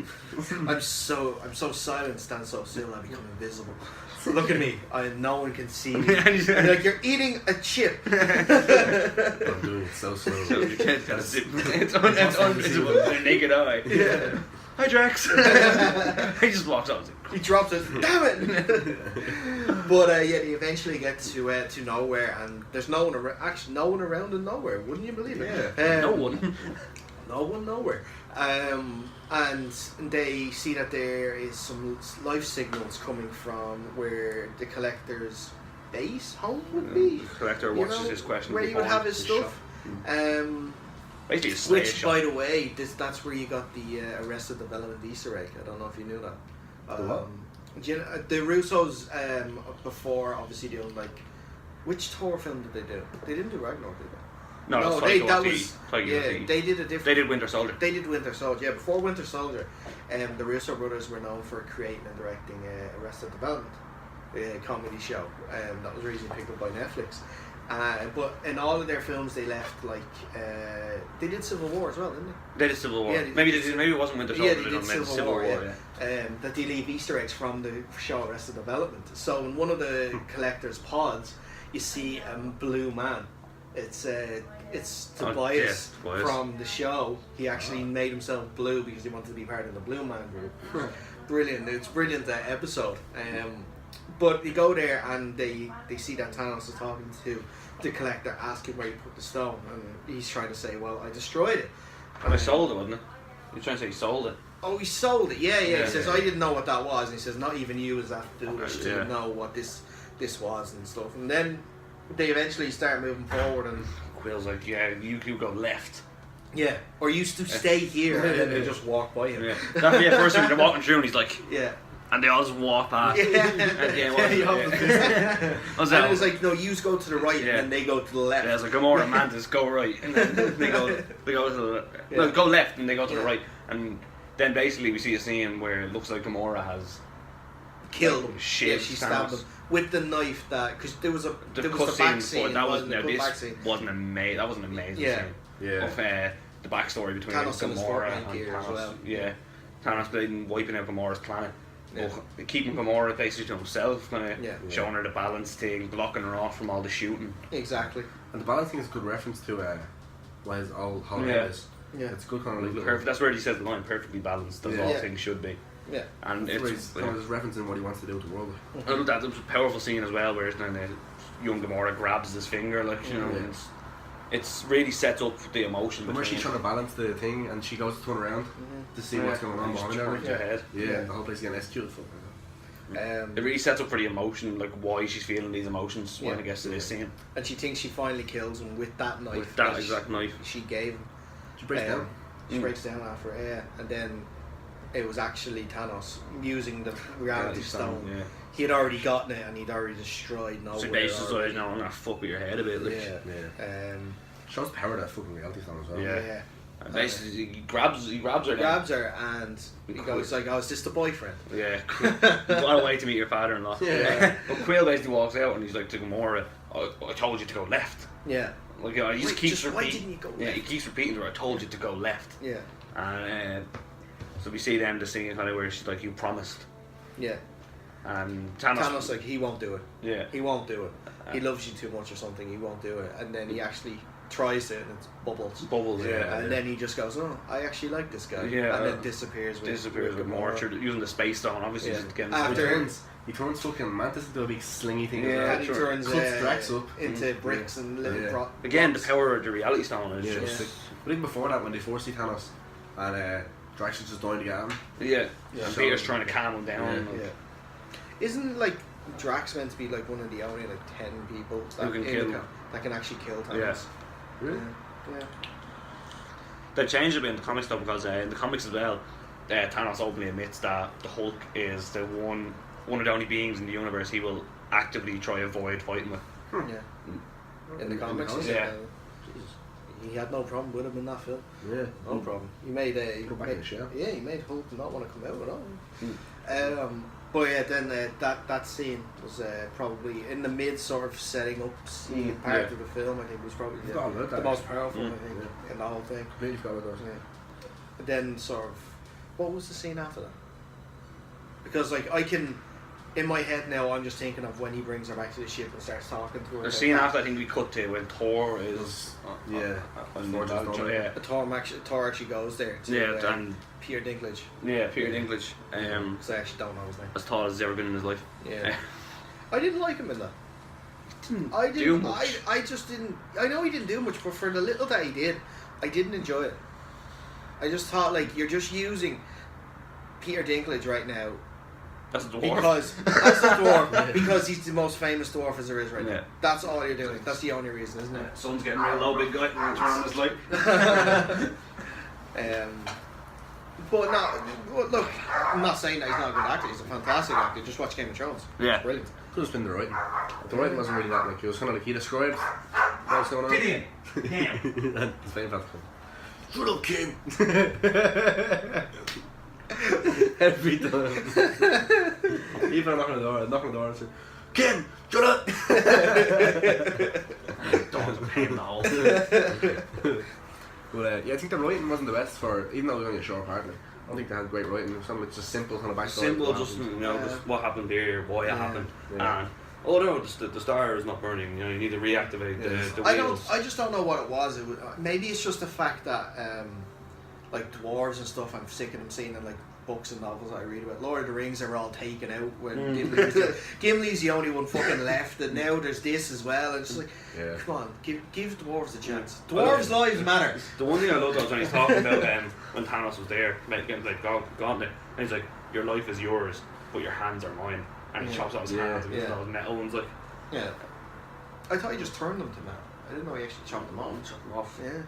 I'm so silent, stand so still, I become invisible. Look at me, no one can see me. Like you're eating a chip. I'm doing it so slow. So you can't kind of sit. It's invisible with their naked eye. Yeah. Hi, Drax. He just walks up. He drops it. Damn it! But they eventually get to nowhere, and there's no one around. Actually, no one around in nowhere. Wouldn't you believe it? Yeah. No one. No one nowhere. And they see that there is some life signals coming from where the Collector's base home would be. Collector watches his question. Where he would have his stuff. Basically, a slave Which, shop. by the way, that's where you got the Arrested Development Easter egg. I don't know if you knew that. Do you know, the Russos before obviously doing like, which Thor film did they do? They didn't do Ragnarok, did they? No, they did a different. They did Winter Soldier. They did Winter Soldier. Yeah, before Winter Soldier, the Russo brothers were known for creating and directing Arrested Development, a comedy show, that was recently picked up by Netflix. But in all of their films, they left like they did Civil War as well, didn't they? They did Civil War. Yeah, Maybe it wasn't Winter Soldier. Yeah, they did Civil War. Yeah. That they leave Easter eggs from the show Arrested Development. So in one of the Collector's pods, you see a blue man. It's Tobias from the show. He actually made himself blue because he wanted to be part of the Blue Man group. Brilliant! It's a brilliant episode. But they go there and they see that Thanos is talking to the Collector, asking where he put the stone, and he's trying to say, "Well, I destroyed it." And I sold it, wasn't it? You're trying to say he sold it. Oh, he sold it. Yeah. He says, "I didn't know what that was," and he says, "Not even you was that foolish to know what this was and stuff." And then they eventually start moving forward, and Quill's like, "Yeah, you go left." Yeah, or used to stay here, and then they just walk by him. Yeah, first thing they're walking through, and he's like, yeah. And they all just walk past. Yeah. And And it was like, no, you go to the right, and then they go to the left. Yeah, it's like Gamora and Mantis go right, and then they go to the go left, and they go to the right, and then basically we see a scene where it looks like Gamora has killed him. Shit, Yeah, she stabbed him with the knife because there was the back scene. That wasn't amazing. That was an amazing scene. Yeah. Of the backstory between Thanos Gamora and Thanos Thanos. as well. Yeah, Thanos been wiping out Gamora's planet. Yeah. Keeping Gamora basically to himself, showing her the balance thing, blocking her off from all the shooting. Exactly. And the balance thing is a good reference to what his old Hollywood is. Yeah. It's good kind of like that's where he says the line, perfectly balanced, as all things should be. Yeah. And it's kind of just referencing what he wants to do with the world. I love that. It was a powerful scene as well, where young Gamora grabs his finger, it's really sets up the emotion. Where she's trying to balance the thing, and she goes to turn around to see what's going on behind her. Head. Yeah, the whole place is getting executed. It really sets up for the emotion, like why she's feeling these emotions when it gets to this scene. And she thinks she finally kills him with that knife. With that exact knife. She gave him. She breaks down. She breaks down after, and then it was actually Thanos using the reality stone. Yeah. He had already gotten it and he'd already destroyed nowhere. So basically, I'm gonna fuck with your head a bit. Like. Yeah. Shows the power of that fucking reality stone as well. Yeah. And basically, he grabs her. He grabs her and he goes like, "Oh, is this the boyfriend?" Yeah. What a way to meet your father-in-law. Yeah. But Quill basically walks out and he's like to Gamora, I told you to go left. Yeah. Like he just keeps repeating. Why didn't you go left? Yeah, he keeps repeating to her, I told you to go left. Yeah. And so we see then the scene kind of where she's like, you promised. Yeah. And Thanos like, he won't do it. Yeah. He won't do it. He loves you too much or something. He won't do it. And then he actually tries it and it's bubbles. Bubbles, yeah. And then he just goes, "Oh, I actually like this guy." Yeah. And then disappears with Gamora. Using the space stone, obviously. Yeah. Just again, He turns fucking Mantis into a big slingy thing. Yeah, and he turns cuts Drax up into bricks and little again, the power of the reality stone is just sick. But even before that, when they first see Thanos and Drax is just dying to get him. yeah. And Peter's trying to calm him down. Yeah. Isn't like Drax meant to be like one of the only like 10 people that can actually kill Thanos? Yeah. Really? Yeah. They changed a bit in the comics though, because in the comics as well, Thanos openly admits that the Hulk is the one of the only beings in the universe he will actively try avoid fighting with. Yeah. In the comics, yeah. He had no problem with him in that film. Yeah. No problem. He made back in the shell. Yeah, he made Hulk not want to come out at all. But yeah, then that scene was probably in the mid sort of setting up scene part of the film. I think was probably the most powerful. I think in the whole thing. Completely forgot about those. Yeah. But then sort of, what was the scene after that? Because like I can, in my head now, I'm just thinking of when he brings her back to the ship and starts talking to her. The scene after, I think we cut to when Thor is Thor actually goes there to and Peter Dinklage. Yeah, Peter Dinklage. Because I actually don't know his name. As tall as he's ever been in his life. Yeah. I didn't like him in that. I do much. I just didn't. I know he didn't do much, but for the little that he did, I didn't enjoy it. I just thought like you're just using Peter Dinklage right now. That's a dwarf. Because that's the dwarf. Because he's the most famous dwarf as there is right now. That's all you're doing. That's the only reason, isn't it? Sun's getting real low, big guy. Turn on this light. But no, look, I'm not saying that he's not a good actor. He's a fantastic actor. Just watch Game of Thrones. Yeah. It's brilliant. Could have been the writing. The writing wasn't really that, like, it was kind of like he described what was going on. Gideon! Damn! And his fame felt shut up, Kim! Every time. Even knocking on the door and saying, Kim, shut up! Don't pay him the hole. But yeah, I think the writing wasn't the best for, even though it was only a short part. Like, I don't think they had great writing. It was something like just simple kind of backstory. Simple, just just what happened here, why it happened, and the star is not burning. You know, you need to reactivate the wheels. I just don't know what it was. Maybe it's just the fact that like dwarves and stuff. I'm sick of them seeing in like books and novels that I read about. Lord of the Rings are all taken out when Gimli's the only one fucking left, and now there's this as well. And it's just like, come on, give dwarves a chance. Dwarves' lives matter. The one thing I loved was when he's talking about when Thanos was there, getting like gone there, and he's like, your life is yours, but your hands are mine, and he chops off his hands and those metal ones like. Yeah. I thought he just turned them to metal. I didn't know he actually chopped them off. Yeah.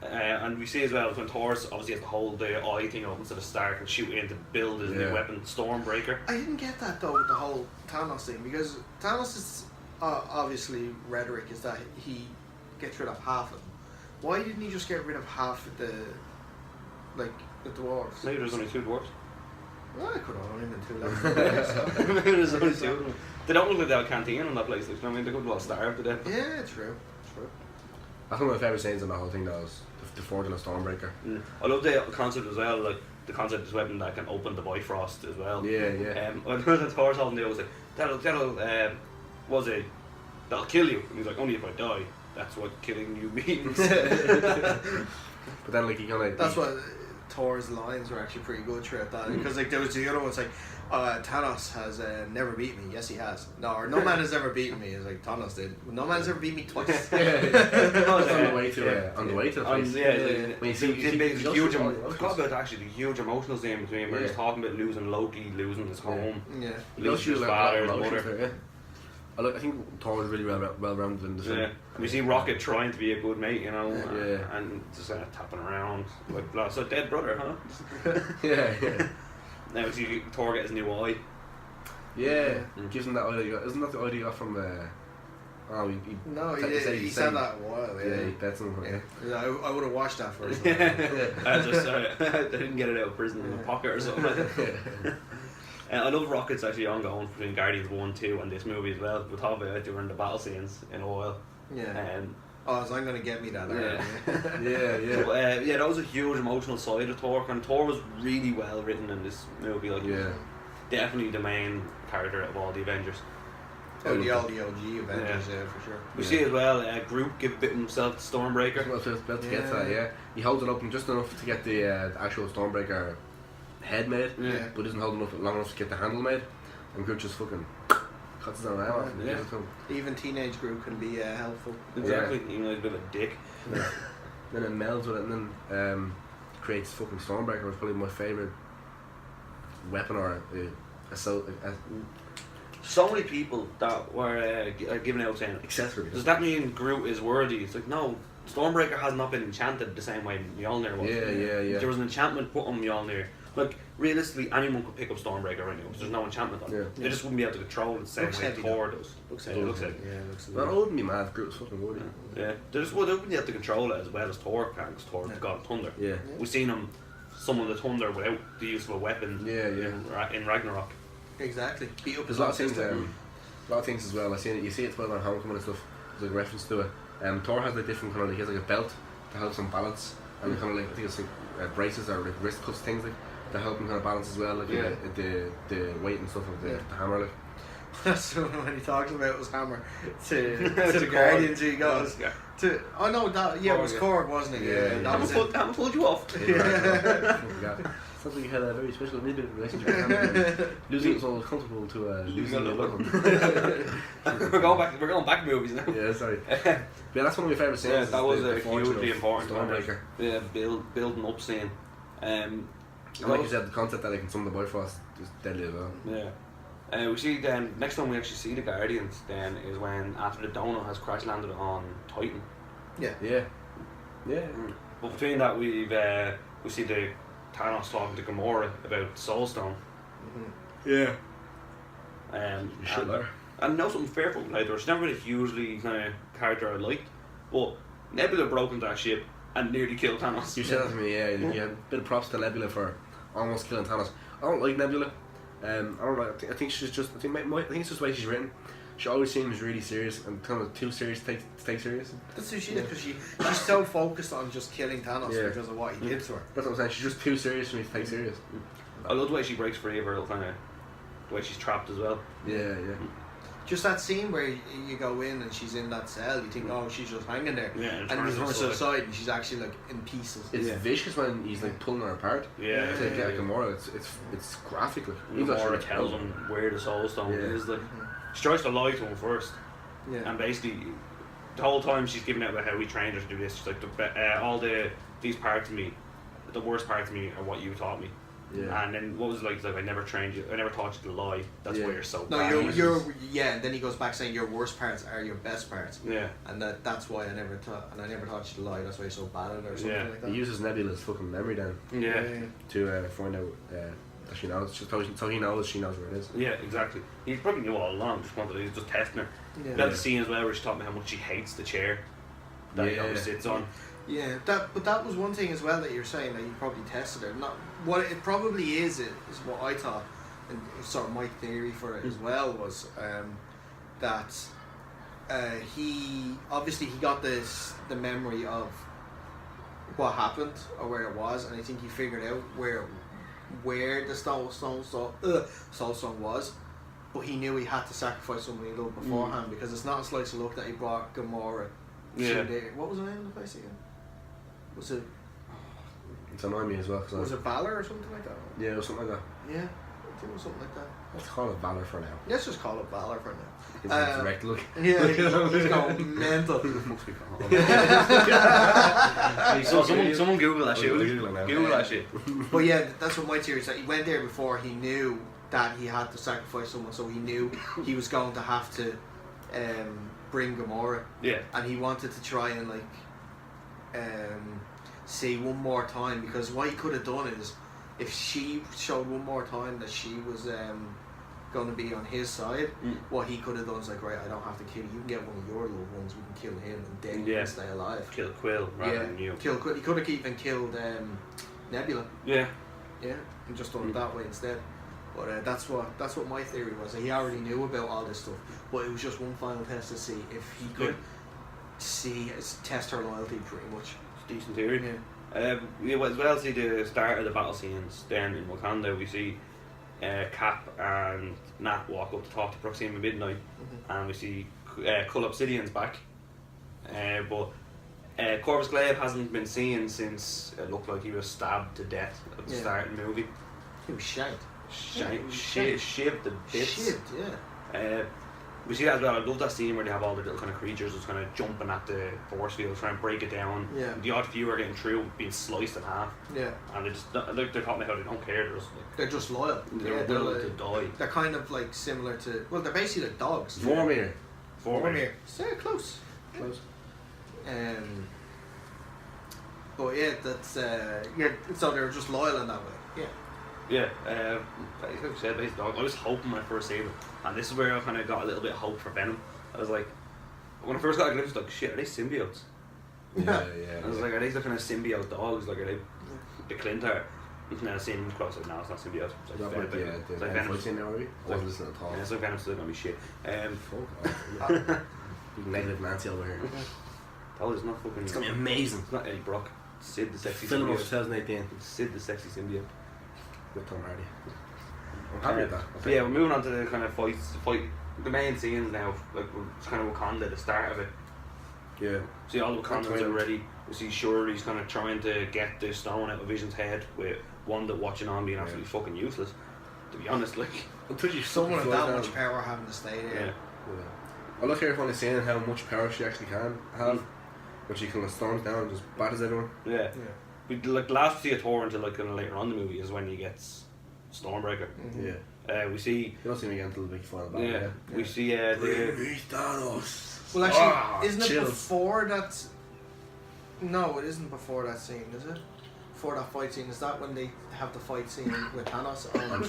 And we see as well when Thor obviously has to hold the eye thing open so the star can shoot in to build his new weapon, Stormbreaker. I didn't get that though with the whole Thanos thing, because Thanos is obviously rhetoric is that he gets rid of half of them. Why didn't he just get rid of half of the dwarves? Maybe there's only two dwarves. Well, I could have only been two left. Maybe there's only two of them. They don't look like they have a canteen in that place. Like, you know what I mean? They could well starve to death. Yeah, true. That's one of my favourite scenes in the whole thing, though, is the forging of Stormbreaker. I love the concept as well, like the concept of this weapon that can open the Bifrost as well. When Thor's holding it, I was like, that'll kill you. And he's like, only if I die. That's what killing you means. But then, like, he kind of... That's what Thor's lines were actually pretty good throughout that, because like there was the other ones like, Thanos has never beat me. Yes, he has. No man has ever beaten me. It's like Thanos did. No man has ever beat me twice. On the way to the place. When you see the huge, I forgot about actually the huge emotional scene between where he's talking about losing Loki, losing his home, losing his father, his mother. I think Thor was really well rounded in the film. Yeah, we see Rocket trying to be a good mate, you know, and just tapping around like lost a dead brother, huh? yeah. Now we see Thor get his new eye. Yeah, gives him that eye. Isn't that the eye he got from? He said that a while. Yeah, he bets him. Yeah, I would have watched that first. I didn't get it out of prison in my pocket or something. I love Rocket's actually ongoing between Guardians 1, 2 and this movie as well. We'll talk about it during the battle scenes in a while. Yeah. So I'm going to get me that. Yeah. So, that was a huge emotional side of Thor, and Thor was really well written in this movie. Definitely the main character of all the Avengers. All the OG Avengers, for sure. We see as well Groot give a bit himself to Stormbreaker. Well, to get to that, he holds it up just enough to get the actual Stormbreaker head made, but isn't holding up long enough to get the handle made, and Groot just fucking cuts his own arm off and gives it to him. Even teenage Groot can be helpful. Exactly, even though he's a bit of a dick. Then it melds with it and then creates fucking Stormbreaker, which is probably my favourite weapon or so many people that were giving out saying accessories. Does that mean Groot is worthy? It's like, no, Stormbreaker has not been enchanted the same way Mjolnir was. Yeah. There was an enchantment put on Mjolnir. Like, realistically, anyone could pick up Stormbreaker right now because there's no enchantment on it. They just wouldn't be able to control it the same way Thor does. Looks heavy. Well, I wouldn't be mad if Groot was fucking worthy. Yeah. They wouldn't be able to control it as well as Thor can, because Thor's the god of thunder. Yeah. We've seen him summon the thunder without the use of a weapon in Ragnarok. Exactly. There's a lot of things as well. You see it well on Homecoming and stuff. There's a reference to it. Thor has like different kind of he has like a belt that helps him balance, and kind of like I think it's like braces or like wrist cuffs things like that help him kind of balance as well, like the weight and stuff of the hammer. Like that's when he talks about his hammer to the Guardians. He goes to it was Korg, wasn't it? That pulled you off. Sounds like you had a very special relationship with hammer. Losing it was almost comfortable to losing it. We're going back movies now. Yeah, sorry. Yeah, that's one of my favourite scenes. Yeah, that was a hugely important Stormbreaker. Yeah, building up scene. And like you said, the concept that I can summon the Bifrost is deadly as well. Yeah. We see then next time we actually see the Guardians then is when after the Dono has crash landed on Titan. Yeah. But between that we see the Thanos talking to Gamora about Soul Stone. Yeah. And know something fair from later. She's never been a hugely kind of character I liked, but Nebula broke into that ship and nearly killed Thanos. You said that to me, yeah. A bit of props to Nebula for almost killing Thanos. I don't like Nebula. I don't know. I think she's just. I think it's just the way she's written. She always seems really serious and kind of too serious to take serious. That's who she is, because she's so focused on just killing Thanos because of what he did to her. That's what I'm saying. She's just too serious for me to take serious. I love the way she breaks free of her kind of the way she's trapped as well. Yeah. Just that scene where you go in and she's in that cell, you think, oh, she's just hanging there. Yeah, and he turns to the side and she's actually like in pieces. It's vicious when he's like pulling her apart. Yeah. To get like Gamora, it's graphic. Like, Gamora tells him where the Soul Stone is. Like, she tries to lie to him first. Yeah. And basically, the whole time she's giving out about how we trained her to do this. She's like, these parts of me, the worst parts of me are what you taught me. Yeah. And then what was it like? It's like, I never trained you. I never taught you to lie. That's why you're so bad. And then he goes back saying your worst parts are your best parts. Yeah. And that's why I never taught you to lie. That's why you're so bad at it or something like that. He uses Nebula's fucking memory then. To find out that she knows. So he knows she knows where it is. Yeah, exactly. He probably knew all along. He's just testing her. Yeah. That scene as well where she taught me how much she hates the chair that he always sits on. Yeah, that was one thing as well that you're saying that you probably tested her. Not what it probably is what I thought, and sort of my theory for it as well was that he got the memory of what happened or where it was, and I think he figured out where the Soul Stone was, but he knew he had to sacrifice somebody a little beforehand because it's not a slice of luck that he brought Gamora. What was the name of the place again? Was it? It's annoying me as well. Was it Valor or something like that? Yeah, it was something like that. Yeah. I think it was something like that. Let's call it Valor for now. Let's just call it Valor for now. He's direct look. Yeah, he's going mental. So someone Google that shit. Google it now. Google that shit. But yeah, that's what my theory is. That he went there before he knew that he had to sacrifice someone, so he knew he was going to have to bring Gamora. Yeah. And he wanted to try and say one more time, because what he could have done is, if she showed one more time that she was going to be on his side, what he could have done is like, right, I don't have to kill you. You can get one of your loved ones. We can kill him, and then you can stay alive. Kill Quill rather than you. Kill Quill. He could have even killed Nebula. Yeah. Yeah, and just done it that way instead. But that's what my theory was. He already knew about all this stuff, but it was just one final test to see if he could test her loyalty, pretty much. Decent theory. Yeah. We as well see the start of the battle scenes. Then in Wakanda, we see Cap and Nat walk up to talk to Proxima Midnight, and we see Cull Obsidian's back. But Corvus Glaive hasn't been seen since it looked like he was stabbed to death at the start of the movie. He was shagged. Shivved to bits. Shivved, yeah. We see that as well. I love that scene where they have all the little kind of creatures just kind of jumping at the force field, trying to break it down. Yeah. The odd few are getting through, being sliced in half. Yeah. And they're talking about how they don't care. They're just loyal. They're willing to die. They're kind of like similar to, well, they're basically like dogs. Vormir. So close. But yeah, that's so they're just loyal in that way. Yeah. Yeah, like I said, based dog. I was hoping when I first seen it, and this is where I kind of got a little bit of hope for Venom. I was like, when I first got a glimpse, like, shit, are they symbiotes? Yeah. I was like, are these the kind of symbiote dogs? Like, are they the Clintar? And then I seen him close, like, no, it's not symbiote. It's like Venom. It's like Venom. I wasn't listening at all. Yeah, it's like Venom's still gonna be shit. Big negative Nancy over here. Oh, it's not fucking. It's gonna be amazing. It's not Eddie Brock. It's Sid the sexy Film of symbiote. 2018. It's Sid the sexy symbiote. With Tom Hardy. I'm happy with that. So yeah, we're moving on to the kind of the main scenes now. Like, it's kind of Wakanda, the start of it. Yeah. See, all the Wakandans are ready. We see Shuri's kind of trying to get the stone out of Vision's head, with Wanda watching on, being absolutely fucking useless. To be honest, like. Someone with that much power having to stay there. Yeah. I look here when they're saying how much power she actually can have. When she kind of storms down and just batters everyone. Yeah. We like last we see a Thor until like kind of later on in the movie is when he gets Stormbreaker. Yeah. We see. You don't see him again until the big final battle. Yeah. We see the. Thanos. Well, actually, isn't it chills. before that? No, it isn't before that scene, is it? Before that fight scene, is that when they have the fight scene with Thanos on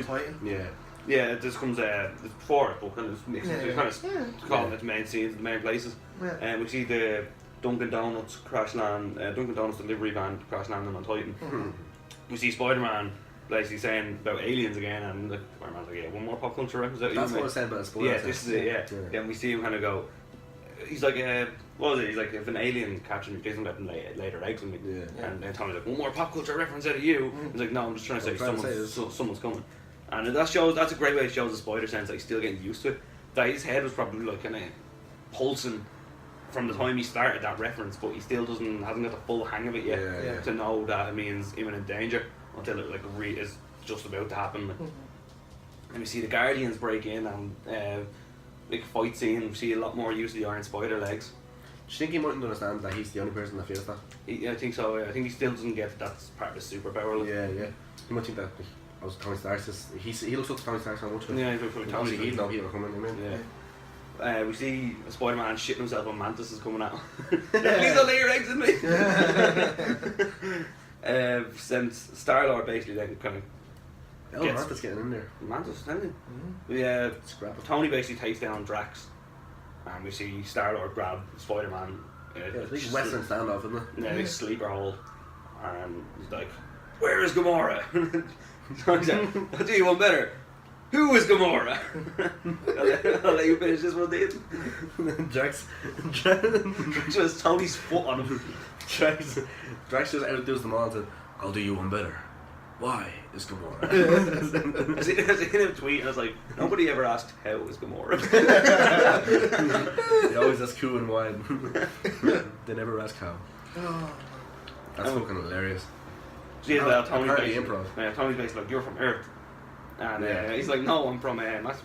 Titan? Yeah. Yeah, this comes it's before it, but kind of mixed into kind of calling it the main scenes, the main places. And we see the Dunkin' Donuts crash land, Dunkin' Donuts delivery van crash landing on Titan. We see Spider-Man basically saying about aliens again, and the Spider-Man's like, yeah, one more pop culture reference. That's what I said about spoilers. Yeah, this is it. Yeah. And we see him kind of go. He's like, what was it? He's like, if an alien catches me, Jason let them lay their eggs on me. Yeah. And then Tommy's like, one more pop culture reference out of you. He's like, no, I'm just trying to say someone's coming. And that's a great way it shows the spider sense that he's still getting used to it. That his head was probably like kind of pulsing from the time he started that reference, but he still hasn't got the full hang of it yet to know that it means imminent danger until it like is just about to happen. And we see the Guardians break in and big fight scene. We see a lot more use of the Iron Spider legs. Do you think he mightn't understand that he's the only person that feels that? I think so. I think he still doesn't get that's part of his superpower. Like. Yeah. He might think that. I was Tony Stark. He looks up to Tony Stark so much. Yeah, he looks like Tony. Obviously, he'd know he would come in. Yeah. We see Spider-Man shitting himself when Mantis is coming out. Please don't lay your eggs in me. Since Star-Lord basically then kind of Mantis getting in there. Mantis, telling you. Tony basically takes down Drax, and we see Star-Lord grab Spider-Man. It's a big Western standoff, isn't it? Yeah, big sleeper hold, and he's like, "Where is Gamora?" So he's like, "I'll do you one better. Who is Gamora?" I'll let you finish this one, Dave. Drax just Tony's foot on him. Drax just outdoes them all and said, "I'll do you one better. Why is Gamora?" I seen him tweet and I was like, nobody ever asked how is Gamora. They always ask who and why. They never ask how. That's fucking hilarious. See, Tony's improv. Tony's basically like, you're from Earth. And Yeah. he's like, no, I'm from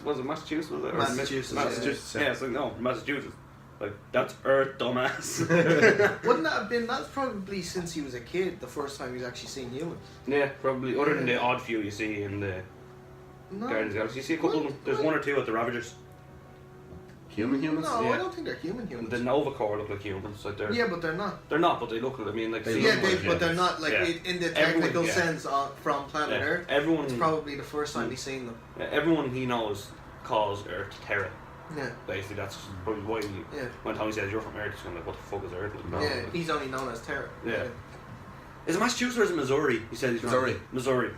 was it Massachusetts? Was it? Or Massachusetts, yeah. Massachusetts. Yeah, it's like, no, Massachusetts. Like, that's Earth, dumbass. Wouldn't that have been? That's probably since he was a kid. The first time he's actually seen humans. Yeah, probably. Other than the odd few you see in the No. Guardians of the Galaxy. You see a couple of them. There's one or two at the Ravagers. Humans? No, Yeah. I don't think they're humans. The Nova Corps look like humans. Like they're Yeah, but they're not. they're not, but they look. I mean, like They Yeah, look like but they're humans. not like Yeah. in the Everyone- technical yeah. sense from planet yeah. Earth. Everyone, It's probably the first time he's seen them. everyone he knows calls Earth Terra. Yeah, Basically, that's probably why yeah, when Tommy says you're from Earth, he's going like, what the fuck is Earth? Like, no. yeah. He's only known as Terra. Yeah. Is it Massachusetts or is it Missouri? He said he's from Missouri. Missouri.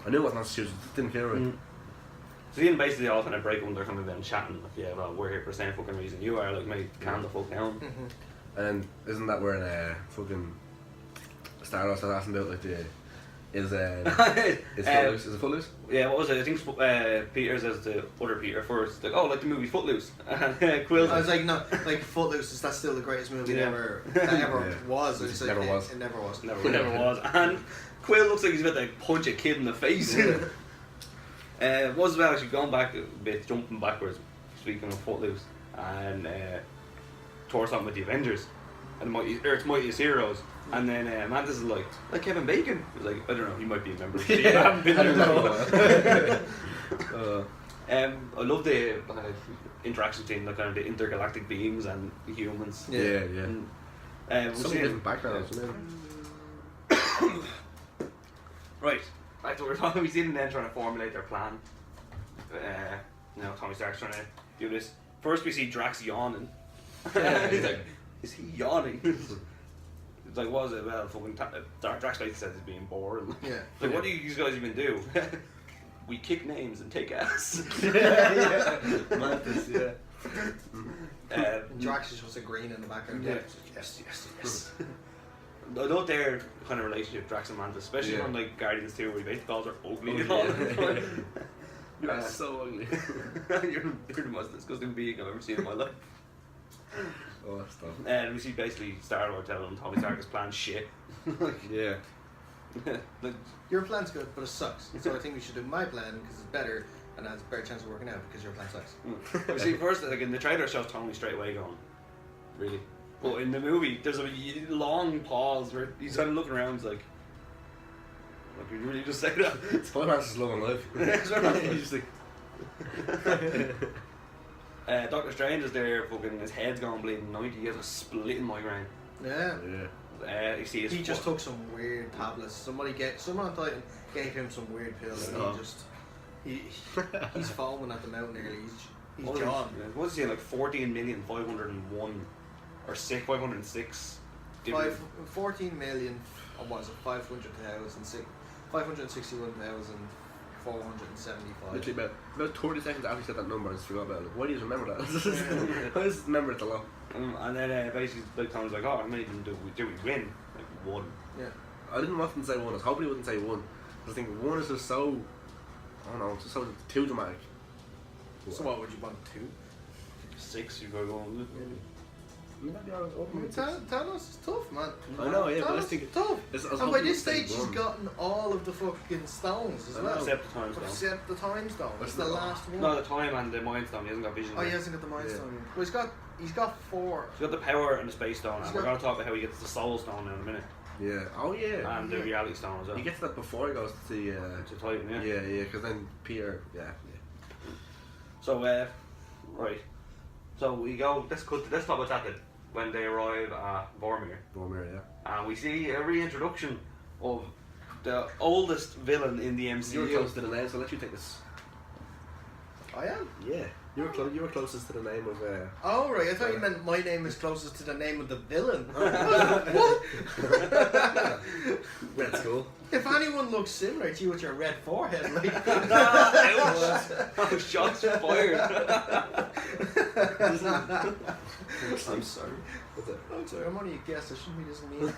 I knew it was Massachusetts, didn't feel right. So then basically all kind of break when they're kind of then chatting. Like, yeah, well, we're here for the same fucking reason you are. Like, mate, calm the fuck down. And isn't that where fucking Star Wars starts asking about like the is Footloose? Is it Footloose? Yeah, what was it? I think Peter says to other Peter first, like, oh, like the movie Footloose. And Quill. I was like, no, like Footloose is that still the greatest movie Yeah. that ever Yeah. was? It It's like, never was. It never was. Never was. And Quill looks like he's about to punch a kid in the face. Was about actually going back a bit, jumping backwards, speaking of Footloose, and tore something with the Avengers and Earth's Mightiest Heroes. And then Mantis is like Kevin Bacon. He's like, I don't know, he might be a member. I haven't been there though. I love the interaction between the kind of the intergalactic beings and the humans. Yeah, yeah. And, So many different backgrounds. Right. Right, so we're talking. We see them then trying to formulate their plan. Tommy Stark's trying to do this. First, we see Drax yawning. He's like, "Is he yawning?" It's like, what is it? Well, fucking Drax basically says he's being bored. Yeah. Like, what do you guys even do? We kick names and take ass. Mantis, yeah. Drax is just a green in the background. Yeah. Yes. I love their kind of relationship, Drax and Mantis, especially Yeah. on like Guardians 2, where he basically calls her ugly. You're so ugly. you're the most disgusting being I've ever seen in my life. Oh, stop. And we see basically Star-Lord telling him Tommy Stark has planned shit. Yeah. Like, Your plan's good, but it sucks. So I think we should do my plan because it's better and has a better chance of working out because your plan sucks. we see first, like in the trailer, shows Tommy straight away going, really. But in the movie, there's a long pause where he's kind of looking around. He's like, "Would you really just say that?" Spider-Man's is low in life. He's just like, Doctor Strange is there, fucking his head's gone bleeding 90. He has a splitting migraine. Yeah. yeah. You see his He just took some weird tablets. Someone on Titan gave him some weird pills, and he's foaming at the mouth nearly. He's John. What's he saying? Like 14,501 or 506. 14 million. Or was it 561,475? Literally about 30 seconds after he said that number, I just forgot about it. Why do you remember that? I just remember it a lot. And then basically, like Tom's like, "Oh, how many of them do we win? Like one." Yeah. I didn't often say one. I was hoping he wouldn't say one. I was thinking one is just so, I don't know, it's just so too dramatic. So what would you want to? 6, you gotta go on. Thanos is tough, man. I know, yeah, but I Thanos was thinking is tough. I was And by hoping this he'd say stage, he's one. gotten all of the fucking stones as well. Except the time stone. Except the time stone. It's the last one. No, the time and the mind stone. He hasn't got vision. Oh, he yet. hasn't got the mind Yeah. stone. Well, he's got 4. He's got the power and the space stone, He's and we're got- gonna talk about how he gets the soul stone in a minute, Yeah. Oh yeah. and the reality stone as well. He gets that before he goes to the. It's a Titan, yeah. Yeah, because then Peter. Yeah. So, right. So we go. Let's talk about that then. When they arrive at Vormir, Boromir, yeah. and we see a reintroduction of the oldest villain in the MCU. You were close to the name, so I'll let you take this. I am. Yeah. You were closest to the name of. Oh right, I thought you meant my name is closest to the name of the villain. What? That's cool. If anyone looks similar to you with your red forehead, like Oh, shots fired. I'm sorry. What's that? I'm sorry, I'm only a guest, I shouldn't be this mean.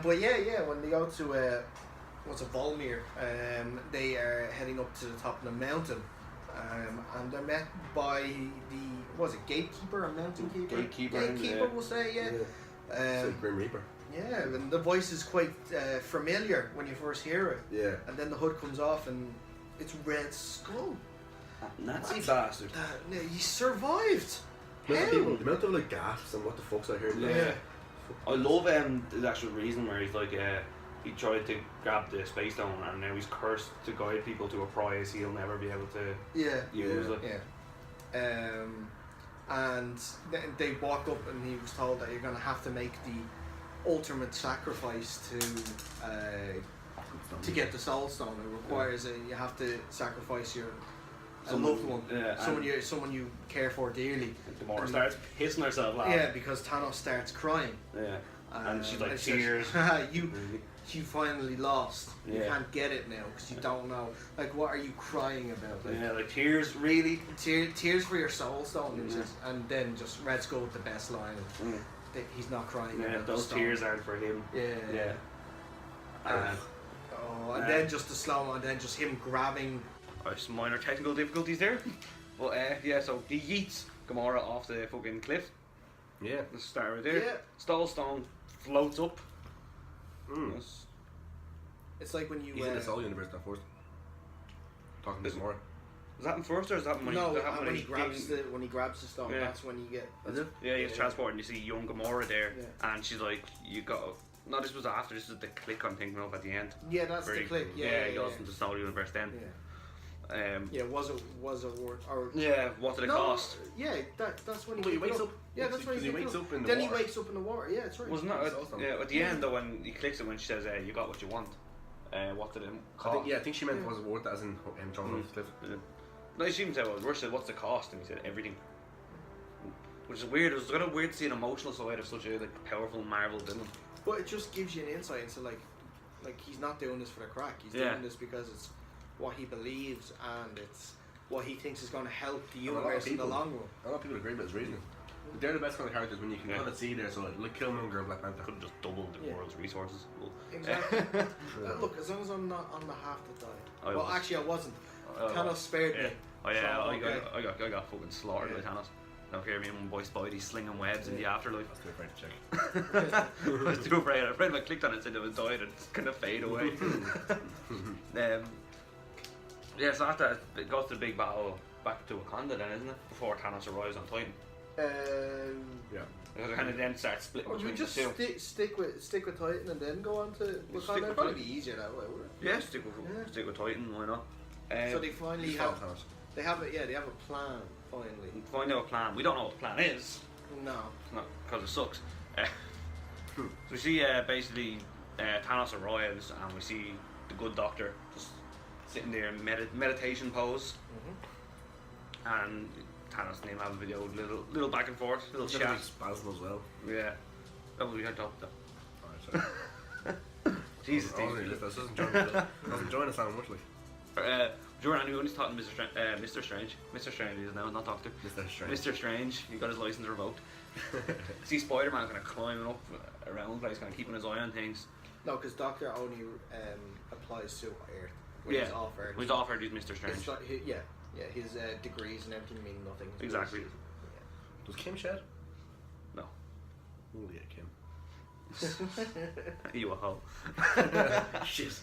But yeah, when they go to Volmir, they are heading up to the top of the mountain. And they're met by the gatekeeper or mountain keeper? Gatekeeper, we'll say, yeah. It's like Grim Reaper. Yeah, and the voice is quite familiar when you first hear it. Yeah. And then the hood comes off and it's Red Skull. Nazi bastard. He survived. The How? amount of like gasps and what the fuck's I heard. Yeah. I love the actual reason where he's like, he tried to grab the space stone and now he's cursed to guide people to a prize he'll never be able to use it. Yeah. And then they walk up and he was told that you're going to have to make the ultimate sacrifice to get the Soul Stone. It requires you have to sacrifice a loved one, someone you care for dearly. Gamora starts pissing herself laughing. Yeah, because Thanos starts crying. Yeah. And she's like, it says, tears. You finally lost. You Yeah. can't get it now because you don't know. Like, what are you crying about? Like, Yeah, like tears, really? tears for your Soul Stone. And then just Red Skull with the best line. He's not crying. Yeah, about those the stone. tears aren't for him. Yeah. And then just the slow mo, and then just him grabbing. Some minor technical difficulties there. But so he yeets Gamora off the fucking cliff. Yeah. Let's start right there. Yeah. Soul Stone floats up. It's like when you. He's in the Soul Universe now first. Talking to Gamora. Is that in first or is that when when he grabs the stone, Yeah. that's when you get. Is it? Yeah, he's transported and you see young Gamora there, Yeah. and she's like, "You got." No, this was after. This is the click I'm thinking of at the end. Yeah, that's Where the click. he goes into the Soul Universe then. Yeah, was it worth? Or Yeah, what did it cost? Yeah, that's when Well, he wakes up. Yeah, that's when he wakes up in the Then water. he wakes up in the water. Yeah, that's right. Wasn't Soul that Stone. at the end though when he clicks it when she says, "You got what you want." What did it cost? I think she meant was it worth it as in him throwing off the cliff. Yeah. No, she even said, "Well, Rush said, what's the cost?" And he said, "Everything." Which is weird. It was kind of weird to see an emotional side of such a powerful Marvel villain. But it just gives you an insight into like he's not doing this for the crack. He's doing this because it's what he believes and it's what he thinks is going to help the universe in the long run. A lot of people agree with his reasoning. They're the best kind of characters when you can kind of see there. So like Killmonger and Black Panther. Could have just doubled the world's resources. Well, Exactly. Look, as long as I'm not on the half that died. I was. Actually, I wasn't. Thanos spared me. Oh yeah, So, I got fucking slaughtered by Thanos. Now here me and my boy Spidey slinging webs in the afterlife. I was too afraid to check. I was too afraid. A friend of mine clicked on it and said it was died and it's gonna fade away. So after it goes to the big battle back to Wakanda then, isn't it? Before Thanos arrives on Titan. Yeah. It kind of then starts splitting Or do we between just the two. stick with Titan and then go on to Stick Wakanda? with It'd probably Titan. be easier that way, would it? Yeah, stick with Titan, why not? So they finally He's have. Thanos. They have a plan finally. Find out a plan. We don't know what the plan is. No. Not because it sucks. So we see basically Thanos arrives and we see the good doctor just sitting there in meditation pose. And Thanos and him have a video, little back and forth, little He's chat. spasm as well. Yeah. That was we had talked though. Alright, sorry. Jesus, I wasn't enjoying the sound much like. Jordan, we only talking to Mr. Strange. Mr. Strange is now, not Doctor. Mr. Strange. Mr. Strange, he got his license revoked. See Spider-Man kind of climbing up around the place, kind of keeping his eye on things. No, because Doctor only applies to Earth. When he's off Earth. When he's off Earth, he's Mr. Strange. It's like, his degrees and everything mean nothing. Exactly. Does Kim shed? No. Oh yeah, Kim. You a hoe. Shit.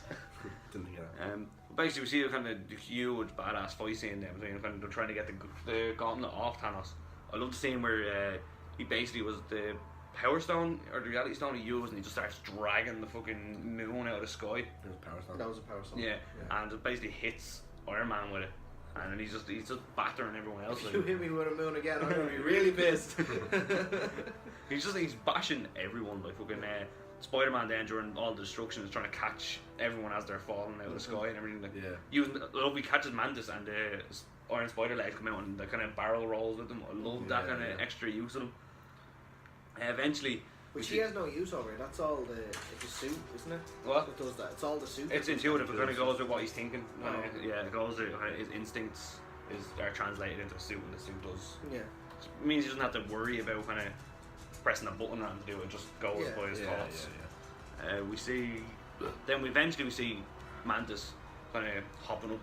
Didn't think of that. Basically, we see a kind of huge badass fight scene there between kind of they're trying to get the gauntlet off Thanos. I love the scene where he basically was the Power Stone or the Reality Stone he used, and he just starts dragging the fucking moon out of the sky. It was Power Stone. That was a power stone. Yeah, and it basically hits Iron Man with it, and then he's just battering everyone else. If you hit me with a moon again, I'm gonna be really pissed. he's bashing everyone like fucking. Spider-Man then during all the destruction is trying to catch everyone as they're falling out of the sky and everything. Like, I love he catches Mantis and the Iron Spider legs come out and the kind of barrel rolls with them. I love that kind of extra use of them. Eventually, which he has no use over. That's all the suit, isn't it? What? It does that. It's all the suit. It's intuitive. It kind of goes with what he's thinking. Oh. Yeah, it goes with his instincts are translated into the suit, and the suit does. Yeah. It means he doesn't have to worry about kind of pressing a button and do it. Just goes by his thoughts. We see. Then we eventually see Mantis kind of hopping up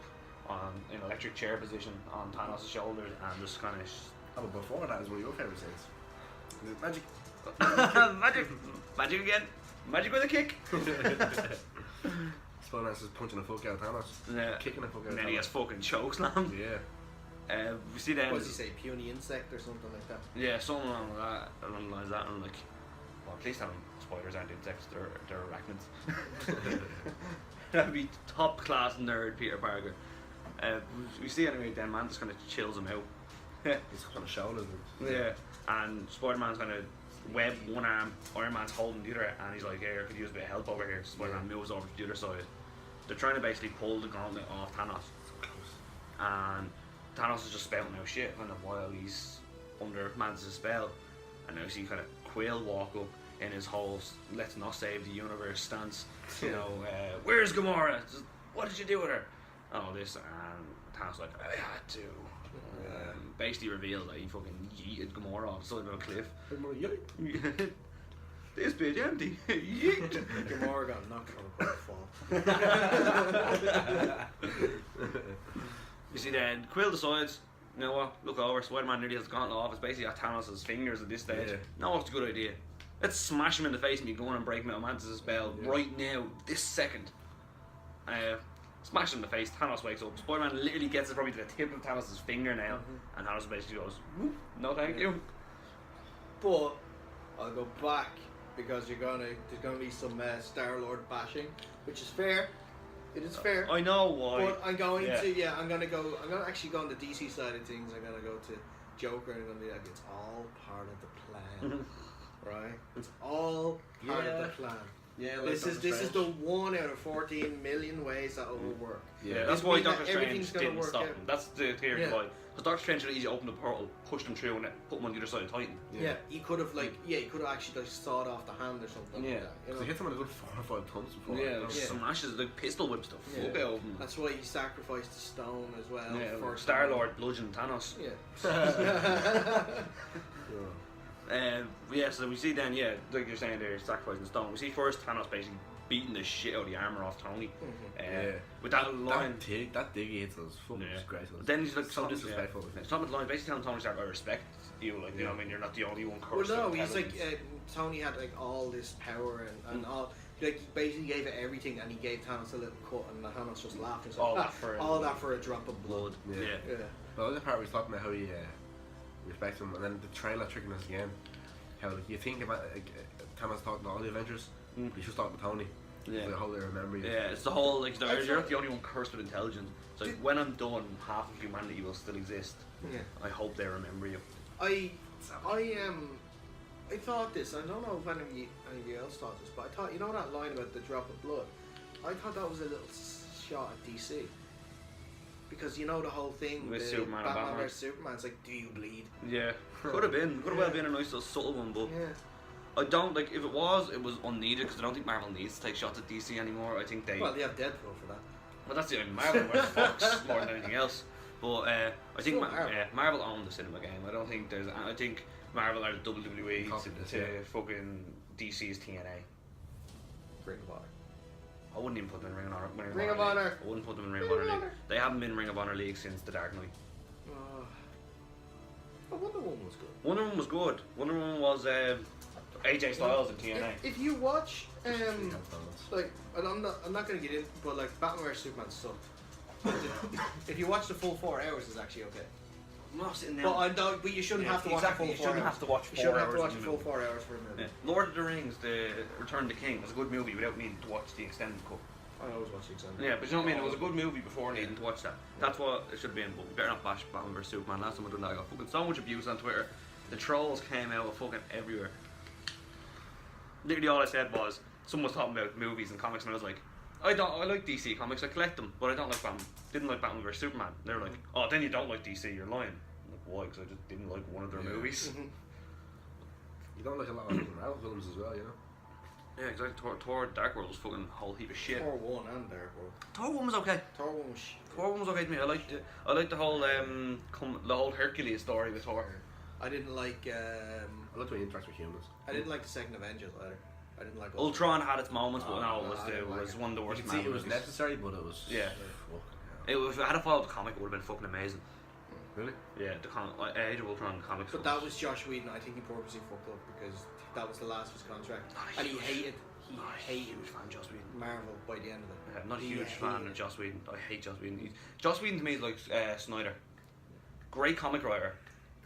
on an electric chair position on Thanos' shoulders and just kind of. But before that is one of your favourite scenes. Magic. Magic again. Magic with a kick. Spider-Man's just punching the fuck out of Thanos. Yeah. Kicking the fuck out of And Thanos. then he has fucking chokeslam. Yeah. We see then. What does he say? Puny insect or something like that? Yeah, something along that, along the lines of that, and like, well, at least spiders aren't insects; they're arachnids. That'd be top class nerd Peter Parker. We see anyway. Then man just kind of chills him out. He's on the shoulder. Yeah, and Spider-Man's gonna web one arm, Iron Man's holding the other, and he's like, "Hey, I could use a bit of help over here." Spider-Man moves over to the other side. They're trying to basically pull the gauntlet off Thanos, and Thanos is just spouting out shit kind of while he's under Mantis' spell, and now you see kind of Quill walk up in his whole "let's not save the universe" stance. You know, where's Gamora? Just, what did you do with her? Oh, this, and Thanos like, I had to. Basically revealed that he fucking yeeted Gamora off the side of a cliff. This bitch empty. Yeet. Gamora got knocked from a quick fall. You see then, Quill decides, you know what, look over, Spider-Man nearly has gone off, it's basically got Thanos' fingers at this stage. Yeah. No, it's a good idea. Let's smash him in the face and be going and break him out of Mantis' spell right now, this second. Smash him in the face, Thanos wakes up, Spider-Man literally gets it probably to the tip of Thanos' fingernail, and Thanos basically goes, whoop, no thank you. But I'll go back because there's gonna be some Star-Lord bashing, which is fair. It is fair. I know why. But I'm going to I'm gonna actually go on the DC side of things. I'm gonna go to Joker and I'm gonna be like, it's all part of the plan. Right? It's all part of the plan. Yeah, like this is Strange. the 1 out of 14 million ways that will work. Yeah, that's why Doctor everything's Strange gonna didn't work stop out. him. That's the theory why. Because Doctor Strange could easily open the portal, push them through, and put them on the other side of Titan. Yeah, he could have actually like sawed off the hand or something. Yeah. Like that, you know? He hit him with a good 4 or 5 tons before. Yeah, like smashes, like pistol whips the fuck out of him. That's why he sacrificed the stone as well. Yeah, for Star-Lord bludgeoned Thanos. Yeah. So we see then, like you're saying there, sacrificing the stone. We see first Thanos basically beating the shit out of the armor off Tony. With that line. That dig he hits us fucking disgraceful. Then he's like so disrespectful. It's not the line, basically telling Tony Stark, I respect you, like, you know what I mean, you're not the only one cursed. Well, no, with he's like, intelligence. Tony had like all this power and all. Like, he basically gave it everything, and he gave Thanos a little cut, and Thanos just laughed and said, all that for a drop of blood. Yeah. Well, the other part we was talking about how he respects him, and then the trailer tricking us again. How you think about Thanos talking to all the Avengers, but he's just talking to Tony. Yeah. The whole they remember you. Yeah, it's the whole, like, you're not the only one cursed with intelligence. So like, when I'm done, half of humanity will still exist. Yeah. I hope they remember you. I thought this. I don't know if any of you else thought this, but I thought, you know that line about the drop of blood. I thought that was a little shot at DC, because you know the whole thing With the Superman and Batman Batman. vs Superman. It's like, do you bleed? Yeah, could have been. Could have well been a nice little subtle one, but Yeah. I don't like. If it was unneeded because I don't think Marvel needs to take shots at DC anymore. I think they. Well, they have Deadpool for that. Well, that's the only Marvel where Fox more than anything else. But I think Still Marvel. Marvel own the cinema game. I don't think there's. I think Marvel are the WWE Copy this, to fucking DC's TNA. Ring of Honor. I wouldn't even put them in Ring of Honor. Ring of Honor. League. I wouldn't put them in Ring of Honor League. They haven't been Ring of Honor League since The Dark Knight. Wonder Woman was good. Wonder Woman was good. Wonder Woman was AJ Styles in TNA. If you watch, like, and I'm not gonna get in, but like Batman vs Superman sucked. If you watch the full 4 hours, it's actually okay. I'm not sitting there. But you shouldn't have to watch exactly, the you full 4 shouldn't hours. have to watch 4 You shouldn't hours have to watch in the the full movie. 4 hours for a movie. Yeah. Lord of the Rings, The Return of the King was a good movie without needing to watch the extended cut. I always watch the example. Yeah, but you know what I mean? It was a good movie before needing to watch that. That's what it should have been, but we better not bash Batman vs Superman. Last time I done that, I got fucking so much abuse on Twitter. The trolls came out of fucking everywhere. Literally all I said was, someone was talking about movies and comics and I was like, I like DC comics, I collect them, but I don't like Batman. Didn't like Batman vs Superman. They were like, oh, then you don't like DC, you're lying. I'm like, why? Because I just didn't like one of their movies. You don't like a lot of Marvel films as well, you know? Yeah, exactly. Thor Dark World was fucking a whole heap of shit. Thor 1 and Dark World. Thor 1 was okay. Thor 1 was shit. Thor 1 was okay to me. I liked the whole the whole Hercules story with Thor. I didn't like I like when he interacts with humans. I didn't like the second Avengers either. I didn't like Ultron had its moments, but no, no, I didn't like was it. one of the You worst. can see it was movies. necessary, but it was... Yeah. Fucking If it had followed the comic, it would have been fucking amazing. Really? Yeah, the Age of Ultron comics. But that was Josh Whedon. I think he purposely fucked up because that was the last of his contract, and he he Not a hated huge fan of Joss Whedon. Marvel by the end of it. I'm not a He huge fan hated of Joss Whedon. I hate Joss Whedon. Joss Whedon to me is like Snyder. Great comic writer.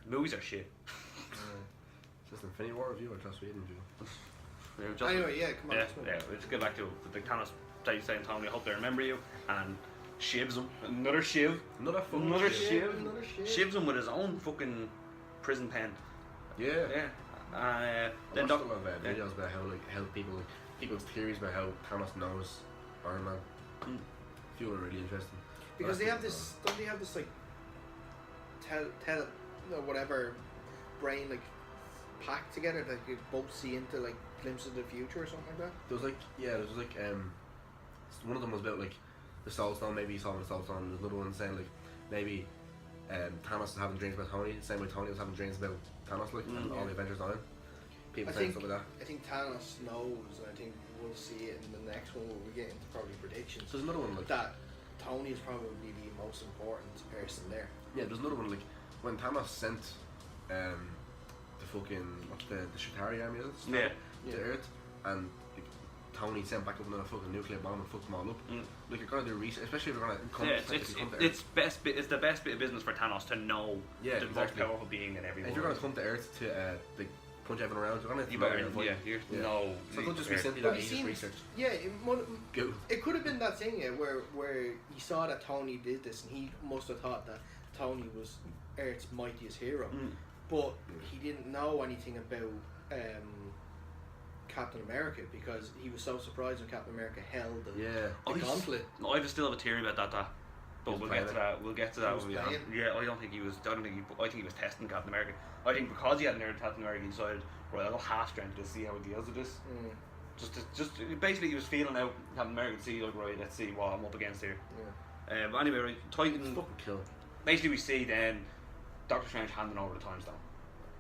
Movies are shit. Is this Infinity War review or Joss Whedon review? Anyway, yeah, come on. Yeah, let's move yeah. on. Let's get back to the Thanos saying, Tony, I hope they remember you, and shivs him. Another shiv. Another fucking Another shiv. shiv. Another shiv. Shivs him with his own fucking prison pen. Yeah. Yeah. I Then watched Doc- a lot of videos about how people's theories about how Thanos knows Iron Man. Mm. A few are really interesting. Because But they I have think this, don't they have this like, whatever, brain like packed together that you both see into like glimpses of the future or something like that? there was like one of them was about like the Soul Stone. Maybe he saw the Soul Stone. There's another one saying like maybe Thanos is having dreams about Tony, the same way Tony was having dreams about Thanos, like and all the Avengers dying. People I saying think, stuff like that. I think Thanos knows, and I think we'll see it in the next one where we get into probably predictions. So there's another one like That Tony is probably the most important person there. yeah, there's another one like when Thanos sent the fucking what's the Shatari army, is it? Yeah. To Earth, and like, Tony sent back up another fucking nuclear bomb and fucked them all up. Like you're gonna do research, especially if you're gonna come. Yeah, if you come to Earth. it's the best bit of business for Thanos to know Yeah, the exactly. most powerful being in every If world. you're gonna come to Earth to like punch everyone around, you're gonna have You to know better, how to fight. yeah, no. So it could just be simply But that it he just seems, researched. yeah, Go. it could have been that thing, yeah, where he saw that Tony did this, and he must have thought that Tony was Earth's mightiest hero, but he didn't know anything about Captain America because he was so surprised when Captain America held the Yeah. gauntlet. I still have a theory about that. But was we'll playing get to it. that. We'll get to that. He was when we playing? yeah, I don't think he was. I think he was testing Captain America. I think because he had an Captain America, he decided, right, I'll go half strength to see how he deals with this. Just basically, he was feeling out Captain America to see, like, right, let's see what I'm up against here. Yeah. But anyway, right, Titan. Fucking kill. Basically, we see then Doctor Strange handing over the Time Stone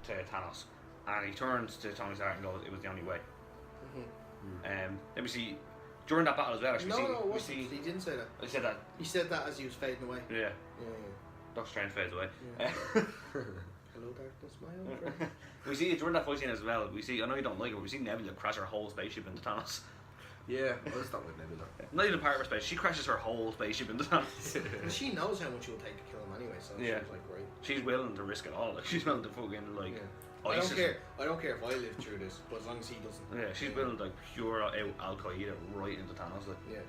to Thanos, and he turns to Tony Stark and goes, "It was the only way." Then we see during that battle as well. Actually, No, it we wasn't. see. He didn't say that. I said that. He said that as he was fading away. Yeah, Yeah. Doctor Strange fades away. Hello, darkness, my old friend. We see during that fight scene as well. We see. I know you don't like it, but we see Nebula crash her whole spaceship into Thanos. Yeah, I just don't like Nebula. Not even part of her space. She crashes her whole spaceship into Thanos. And she knows how much it will take to kill him anyway, so Yeah. she's like, right. She's willing to risk it all. Like, she's willing to fucking like. Yeah. I ice don't him. care. I don't care if I live through this, but as long as he doesn't. Yeah, she's willing to like pure out Al Qaeda right into Thanos. Like. Yeah.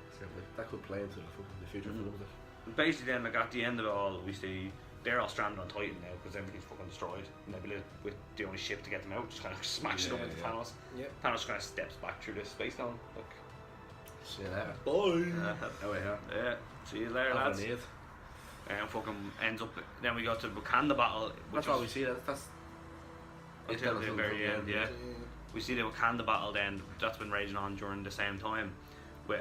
That could play into the future films. Basically, then, like at the end of it all, we see they're all stranded on Titan now because everything's fucking destroyed. Nebula, with the only ship to get them out, just kind of smashing them into Thanos. Yeah. Thanos kind of steps back through the space tunnel. Like, See you later. Bye. Oh yeah. yeah, see you later, Have lads. a need. And fucking ends up. Then we got to Wakanda battle. Which That's all we see. That's until the until very end. Yeah, Yeah. we see the Wakanda battle. Then that's been raging on during the same time, with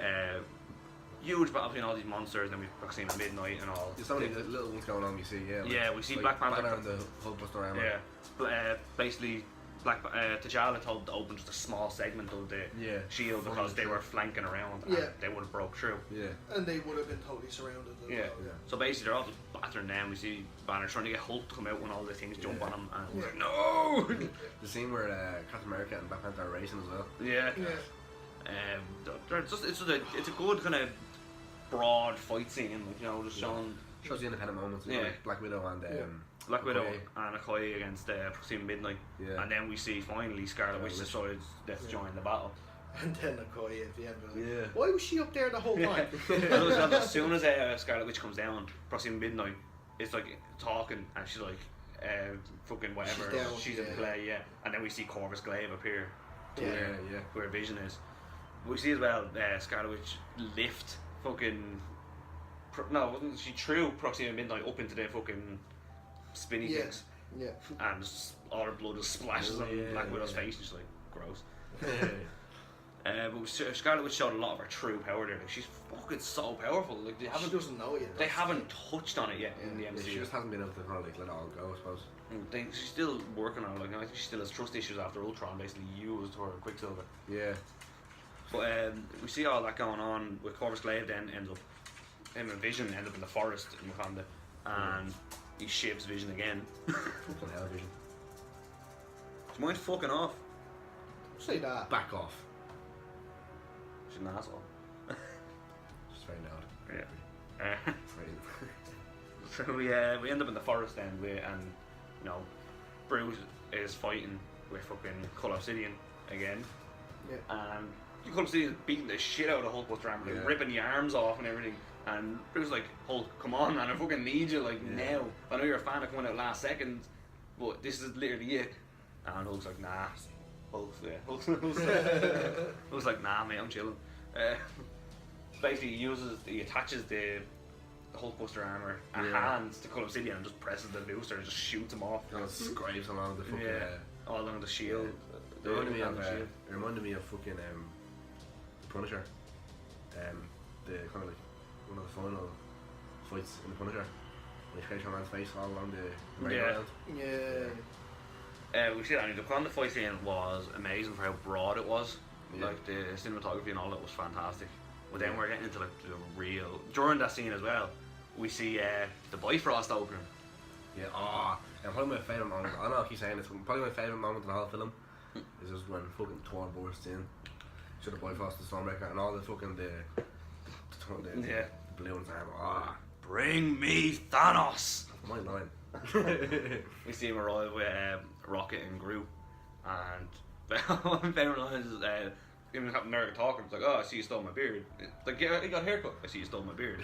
huge battle between all these monsters. And we've seen Midnight and all. There's so many little ones going on. You see, yeah. Yeah, we see Black Panther. and the Hulkbuster armor. Yeah, but basically, T'Challa told to open just a small segment of the shield because they were flanking around. And Yeah. they would have broke through. Yeah. And they would have been totally surrounded. As Yeah. well. So basically, they're all just battering them. We see Banner trying to get Hulk to come out when all the things jump Yeah. on him, and Yeah. we're like, no. The scene where Captain America and Black Panther are racing as well. Yeah. Yeah. It's a good kind of broad fight scene, like, you know, just showing Shows the independent moments. Yeah. Like Black Widow and Black Widow Okoye. and Okoye against Proxima Midnight, Yeah. and then we see finally Scarlet Witch decides let's join the battle. And then Okoye at the end was like, Yeah. why was she up there the whole time? As soon as Scarlet Witch comes down, Proxima Midnight, it's like talking, and she's like, fucking whatever, She's down, she's yeah. in play, yeah. And then we see Corvus Glaive appear to Yeah. where Vision is. We see as well Scarlet Witch lift fucking. Wasn't she threw Proxima Midnight up into the fucking spinny Yeah. things, Yeah. and all her blood just splashes Oh, on yeah, Black Widow's yeah. face, and she's like, gross. But Scarlet Witch showed a lot of her true power there. Like, she's fucking so powerful. Like they She haven't, doesn't know yet. they haven't touched on it yet in the Yeah, MCU. she just hasn't been able to kind of like let it all go, I suppose. She's still working on it. Like, I think she still has trust issues after Ultron basically used her Quicksilver. Yeah. But we see all that going on with Corvus Glaive. Then ends up him and Vision end up in the forest in Wakanda, and he shivs Vision again. Fucking hell, Vision. Do you mind fucking off? Say that. Back off. an asshole. Just very loud. Yeah. Very- So we end up in the forest then, and you know, Bruce is fighting with fucking Cull Obsidian again. Yeah. And Cull Obsidian is beating the shit out of Hulkbuster armor, like Yeah. ripping the arms off and everything. And Bruce is like, Hulk, come on, man, I fucking need you like now. I know you're a fan of coming out last second, but this is literally it. And Hulk's like, nah. Hulk's like, nah, mate, I'm chilling. Basically, he attaches the Hulkbuster armor and hands to Cull Obsidian and just presses the booster and just shoots him off. And it scrapes along the fucking. All along the shield. It reminded me of fucking Punisher. The kind of like one of the final fights in the Punisher. When he scrapes your man's face all along the merry-go-round. Yeah. We see that. I mean, the Wakanda fight scene was amazing for how broad it was. Yeah. Like the cinematography and all that was fantastic. But then we're getting into like the real. During that scene as well, we see the Bifrost opening. Yeah, and probably my favourite moment, I know I keep saying this, but probably my favourite moment in the whole film is just when fucking Thor bursts in, should have Bifrost the Stormbreaker, and all the fucking the blue ones are Bring me Thanos! my line. We see him arrive with Rocket and Groot, and one favorite line is him and Captain America talking. It's like, oh, I see you stole my beard. It's like, yeah, he got a haircut. I see you stole my beard.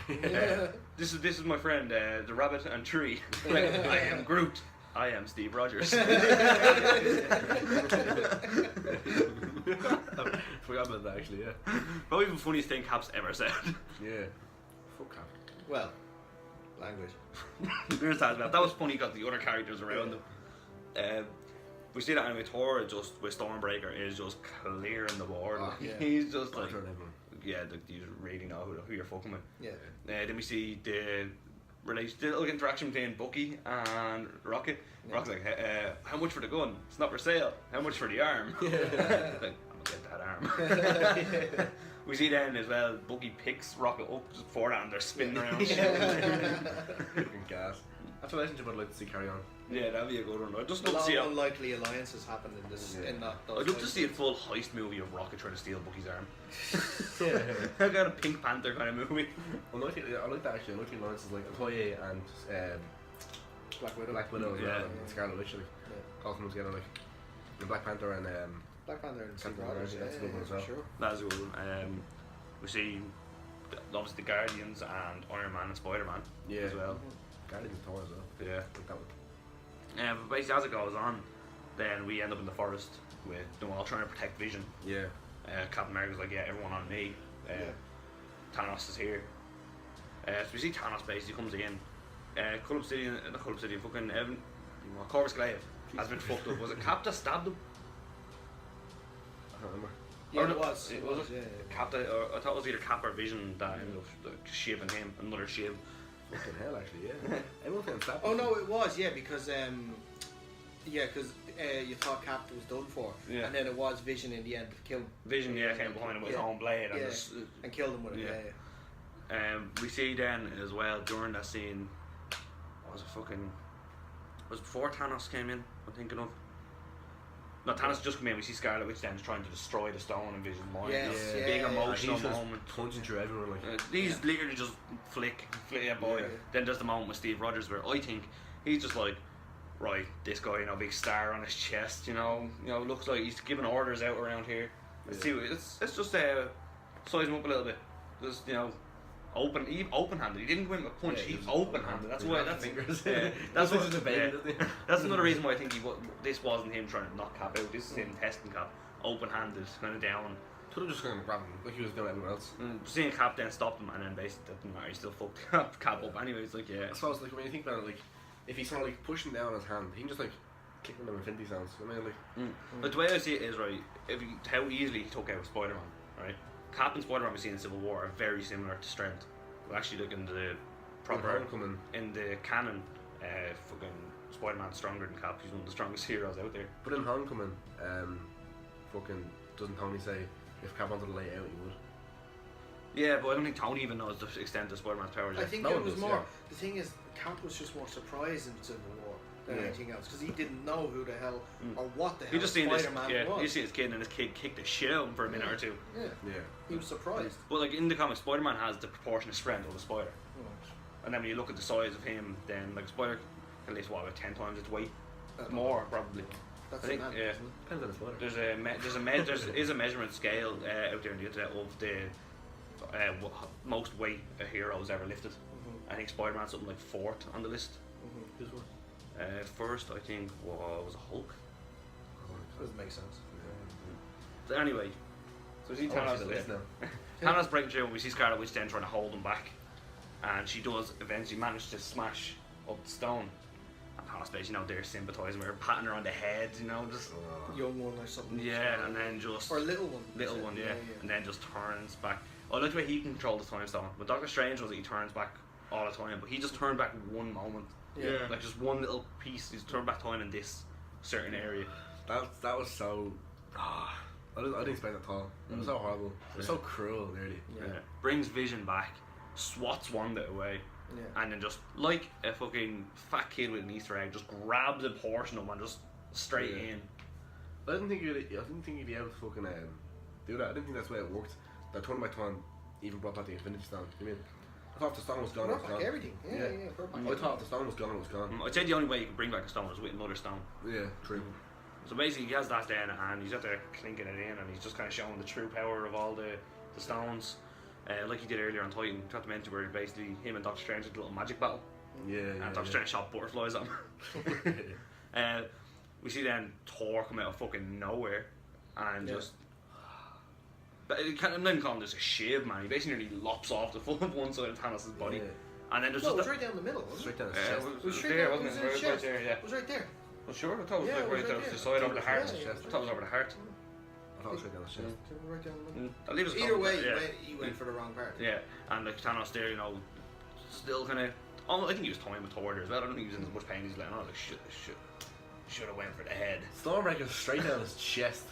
This is my friend, the rabbit and tree. Like, I am Groot. I am Steve Rogers. Forgot about that actually, yeah. Probably the funniest thing Cap's ever said. Yeah. Fuck Cap. Well, language. That was funny because the other characters around him. We see that anyway. Thor just with Stormbreaker is just clearing the board. He's just like, you really know who you're fucking with. Yeah. Then we see the little interaction between Bucky and Rocket. Rocket's like, how much for the gun? It's not for sale. How much for the arm? Like, I'm gonna get that arm. We see then as well, Bucky picks Rocket up just before that and they're spinning around. Fucking gas. That's a relationship I'd like to see carry on. Yeah, that'd be a good one. I'd just A love to lot see of unlikely alliances happen in this. In that. I'd love to see a full heist movie of Rocket trying to steal Bucky's arm. That kind of Pink Panther kind of movie. Well, I like that actually. Unlikely alliances like Okoye and Black Widow as well, and Scarlet Witch. Like, calling them together like the Black Panther and Black Panther and Steve Captain Rogers. America, that's a good one as well. Sure. That's a good one. We see obviously the Guardians and Iron Man and Spider-Man as well. Guardians and Thor as well. Yeah. Like that one. But basically as it goes on, then we end up in the forest with them all trying to protect Vision. Yeah. Captain America's like, yeah, everyone on me. Thanos is here. So we see Thanos basically comes in. Cull Obsidian, fucking Corvus Glaive has been fucked up. Was it Cap that stabbed him? I don't remember. Yeah, it was. Yeah. Cap. I thought it was either Cap or Vision that ended up shiving him, another shiv. Fucking hell, actually, yeah. Everyone can stop. Oh no, it was because you thought Cap was done for, and then it was Vision in the end that killed him. Vision, came behind him with his own blade and just and killed him with it. We see then as well during that scene, was before Thanos came in, I'm thinking of. No, Thanos just come in, we see Scarlet Witch then trying to destroy the stone in Vision's mind. Yes, Big emotional He's just moment. punching through everyone like. These literally just flick boy. Yeah. Then there's the moment with Steve Rogers where I think he's just like, right, this guy, big star on his chest, looks like he's giving orders out around here. Let's see, let's just size him up a little bit. Just open-handed. He didn't go in with a punch. He's open-handed. That's why. That's fingers. That's what. just a baby, doesn't he? That's another reason why I think this wasn't him trying to knock Cap out. This is him testing Cap, open-handed, kind of down. Could have just gone and grabbed him like he was doing everyone else. Seeing Cap then stopped him, and then basically didn't matter. He still fucked Cap up. Anyway, it's like I suppose like when you think about it, like if he's sort of like pushing down his hand, he can just like kick them infinity sounds. I mean, like. But the way I see it is right. How easily he took out Spider-Man, right? Cap and Spider-Man we see in Civil War are very similar to strength. Well, actually, look in the proper in the canon, fucking Spider-Man's stronger than Cap. He's one of the strongest heroes out there. But in Homecoming, fucking doesn't Tony say if Cap wanted to lay out, he would? Yeah, but I don't think Tony even knows the extent of Spider-Man's powers. I think it was more. The thing is, Cap was just more surprised in Civil War than Yeah. anything else because he didn't know who the hell or what the hell You just seen this, Spider-Man was. you see this kid and this kid kicked the shit out of him for a minute or two. Yeah, Yeah. he was surprised. But like in the comics, Spider-Man has the proportionate strength of a spider. And then when you look at the size of him, then like Spider can lift what, about 10 times its weight, more probably. That's I think, a man, yeah. isn't it? Depends on the spoiler. There is a measurement scale out there on the internet of the most weight a hero's ever lifted. I think Spider-Man's something like 4th on the list. This one. First, I think, was a Hulk. Doesn't make sense. So anyway, so we see Thanos the list now. Thanos breaking through, and we see Scarlet Witch then trying to hold him back, and she does eventually manage to smash up the stone. And Thanos basically, they're sympathising with her, patting her on the head, just Young one or something. yeah, and then just Or little one. little one, yeah, and then just turns back. I like the way he controls the time stone. But Doctor Strange was that he turns back all the time, but he just turned back one moment. Yeah. Like just one little piece. He's turned back time in this certain area. That was so. I didn't expect that at all. It was so horrible. It was so cruel, really. Yeah. Brings Vision back, swats Wanda away, Yeah. and then just like a fucking fat kid with an Easter egg, just grabs a portion of him and just straight Yeah. in. I didn't think you'd be able to fucking do that. I didn't think that's the way it worked. That turn by turn even brought back the Infinity Stone. You mean? I thought if the stone was gone, it Brought was back gone. everything. Yeah. Brought back I thought if the stone was gone, it was gone. I'd say the only way you could bring back a stone is with another stone. Yeah, true. So basically, he has that then, and he's out there clinking it in, and he's just kind of showing the true power of all the stones, like he did earlier on Titan. Mention where basically him and Doctor Strange had a little magic battle, Yeah, and yeah. Doctor Strange shot butterflies at him. We see then Thor come out of fucking nowhere, and just. But it can't, I'm not even calling this a shiv, man. He basically nearly lops off the full of one side of Thanos' body, Yeah. and then there's No, it was just. right down the middle, wasn't Straight it? down his It chest. was, It was straight there, down, wasn't it it? was in his Right chest. there, yeah. It was right there. Well, sure, I thought it was Yeah, like it was right right down there. the side over the heart. Yeah, yeah, I thought it was over the heart. I thought it was straight down his chest. Right down the middle. I'll leave it as Either comment, way, yeah. he went for the wrong part. Yeah, and like Thanos there, still kind of. I think he was toying with Thor there as well. I don't think he was in as much pain as he's letting on. Like, should have went for the head. Stormbreaker straight down his chest.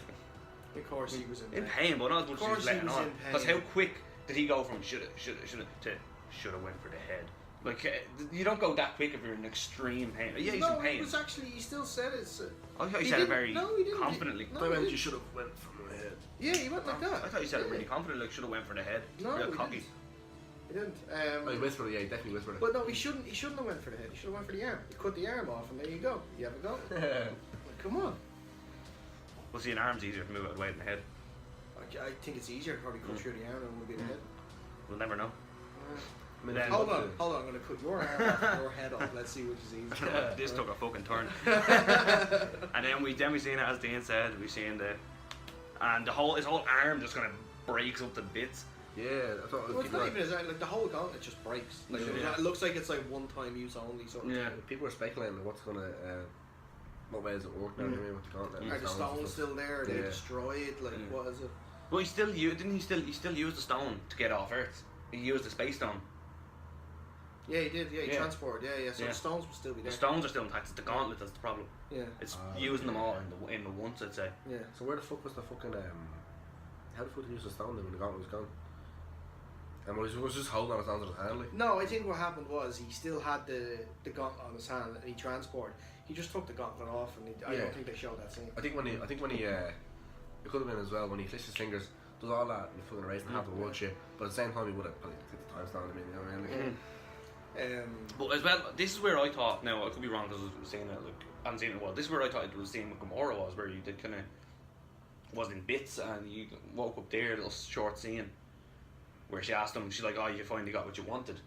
Of course, he was in In pain, but not as much as he was Of course he letting was on. in pain. Because how quick did he go from should have to should have went for the head? Like you don't go that quick if you're in extreme pain. Yeah, he's no, in pain. he was actually. He still said it. I thought he he said it didn't- very no, he didn't. confidently. No, I he meant didn't. you should have went from the head. Yeah, he went like that. I thought he said it Yeah. really confidently. Like should have went for the head. No, Real he cocky. didn't. He didn't. Oh, he whispered it, yeah, he definitely whispered it. But no, he shouldn't. He shouldn't have went for the head. He should have went for the arm. He cut the arm off, and there you go. You have a go. Like, come on. Well, see, an arm's easier to move out of the way than the head. I think it's easier to probably cut through the arm than it would be the head. We'll never know. I mean, Then- Hold on. I'm going to cut your arm off and your head off. Let's see which is easier. This took a fucking turn. And then we seen it, as Dean said, we seen his whole arm just kind of breaks up to bits. Yeah, I thought Well, it's not even his arm. Like the whole gauntlet just breaks. Like Yeah. it looks like it's like one-time use only sort of Yeah. thing. people were speculating what's gonna, what way does it work now? Anyway, with the gauntlet. and Are the stones and stones stuff. still there? Are they Yeah. destroyed? Like what is it? But he still use the stone to get off Earth. He used the space stone. Yeah, he did. Yeah, he Yeah. transported. Yeah. So Yeah. the stones will still be The there. stones are still intact. It's the gauntlet that's the problem. Yeah. It's using them all in the once, I'd say. Yeah. So where the fuck was the fucking how the fuck did he use the stone then when the gauntlet was gone? And was just holding on his hand to his hand like? No, I think what happened was he still had the gauntlet on his hand and he transported. He just took the gauntlet off and I Yeah. don't think they showed that scene. I think when he it could have been as well when he flicks his fingers, does all that and fucking erase and have the world shit. But at the same time he would have probably took the time stone. I mean, you know what I mean? Like, But as well, this is where I thought. Now I could be wrong because I was saying it. Like I haven't seen it well. This is where I thought it was seeing what Gamora was, where you did kind of was in bits and you woke up there, a little short scene where she asked him. She's like, "Oh, you finally got what you wanted.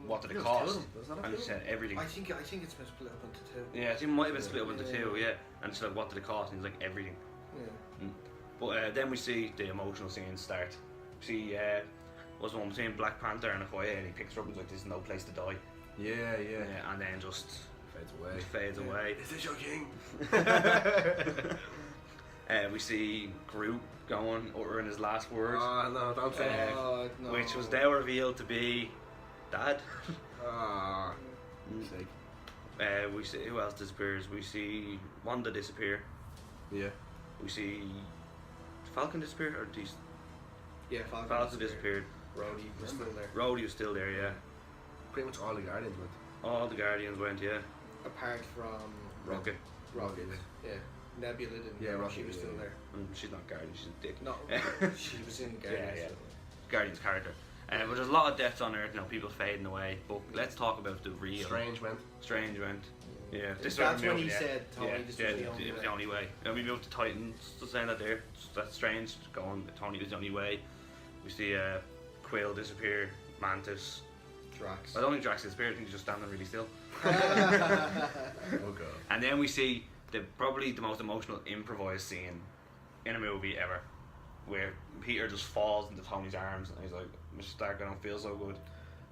What did it Yeah, cost?" tell them. That's not a And he film. said everything. I think it's been split up into two. Yeah, I think it might have been split up into Yeah. two. Yeah, and she's like, "What did it cost?" And he's like, "Everything." Yeah. But then we see the emotional scenes start. We see was one between Black Panther and Okoye, and he picks her up and he's like, "There's no place to die." yeah. And then just Fades away. fades away. Is this your king? We see Groot going, uttering his last words, Oh no, don't say it. Oh, no. which was now revealed to be Dad. Ah, sake. We see who else disappears. We see Wanda disappear. Yeah. We see Falcon disappear, or these Yeah, Falcon disappeared. Rhodey was still there. Rhodey was still there, yeah. Pretty much all the Guardians went. All the Guardians went, yeah. Apart from Rocket. Rocket. Yeah. Nebula didn't. Yeah, Rocket, she was still yeah. there. She's not Guardian, she's a dick. No, she was in Guardians. Yeah. Guardian's character. But there's a lot of deaths on Earth, people fading away. But let's talk about the real. Strange went. Yeah, That's when he said, Tony, this was the only it was way. the only way. We moved to Titans to say that there. That's strange. Going, Tony was the only way. We see Quill disappear, Mantis. Drax. I don't think Drax disappeared. I think he's just standing really still. Oh god. And then we see probably the most emotional improvised scene in a movie ever, where Peter just falls into Tony's arms and he's like, "Mr. Stark, I don't feel so good."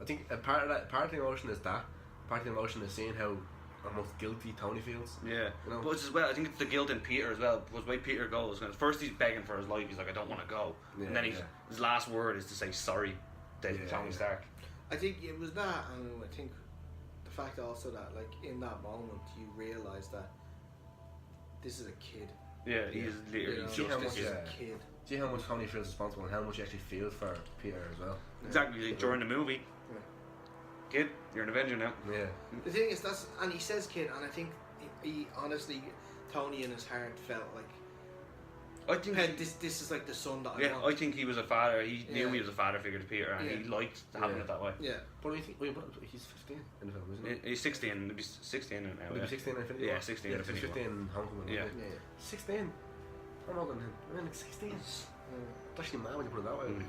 I think a part of the emotion is that. Part of the emotion is seeing how almost guilty Tony feels. Yeah, You know? but as well, I think it's the guilt in Peter as well, because the way Peter goes, and first he's begging for his life, he's like, "I don't want to go," Yeah, and then yeah. his last word is to say sorry to Yeah, Tony yeah. Stark. I think it was that, and I think the fact also that, like, in that moment, you realise that this is a kid. Yeah, he is literally You know, See how just much, a kid. a kid. See how much Tony feels responsible and how much he actually feels for Peter as well. Exactly, like, during the movie, kid, you're an Avenger now. Yeah. The thing is, and he says kid, and I think he honestly, Tony in his heart felt like, I think this is like the son that I yeah, I want. think he was a father. He knew Yeah. he was a father figure to Peter, and he Yeah. liked having Yeah. it that way. Yeah. But I think he's 15 in the film, isn't he? He's 16. He'll be 16 now. He'll be 16 in Infinity Yeah, War? 16 in Yeah, Infinity 15 in Homecoming. Yeah. isn't he? Yeah. 16. I'm older than him. I'm like 16. It's actually mad when you put it that way. Mm.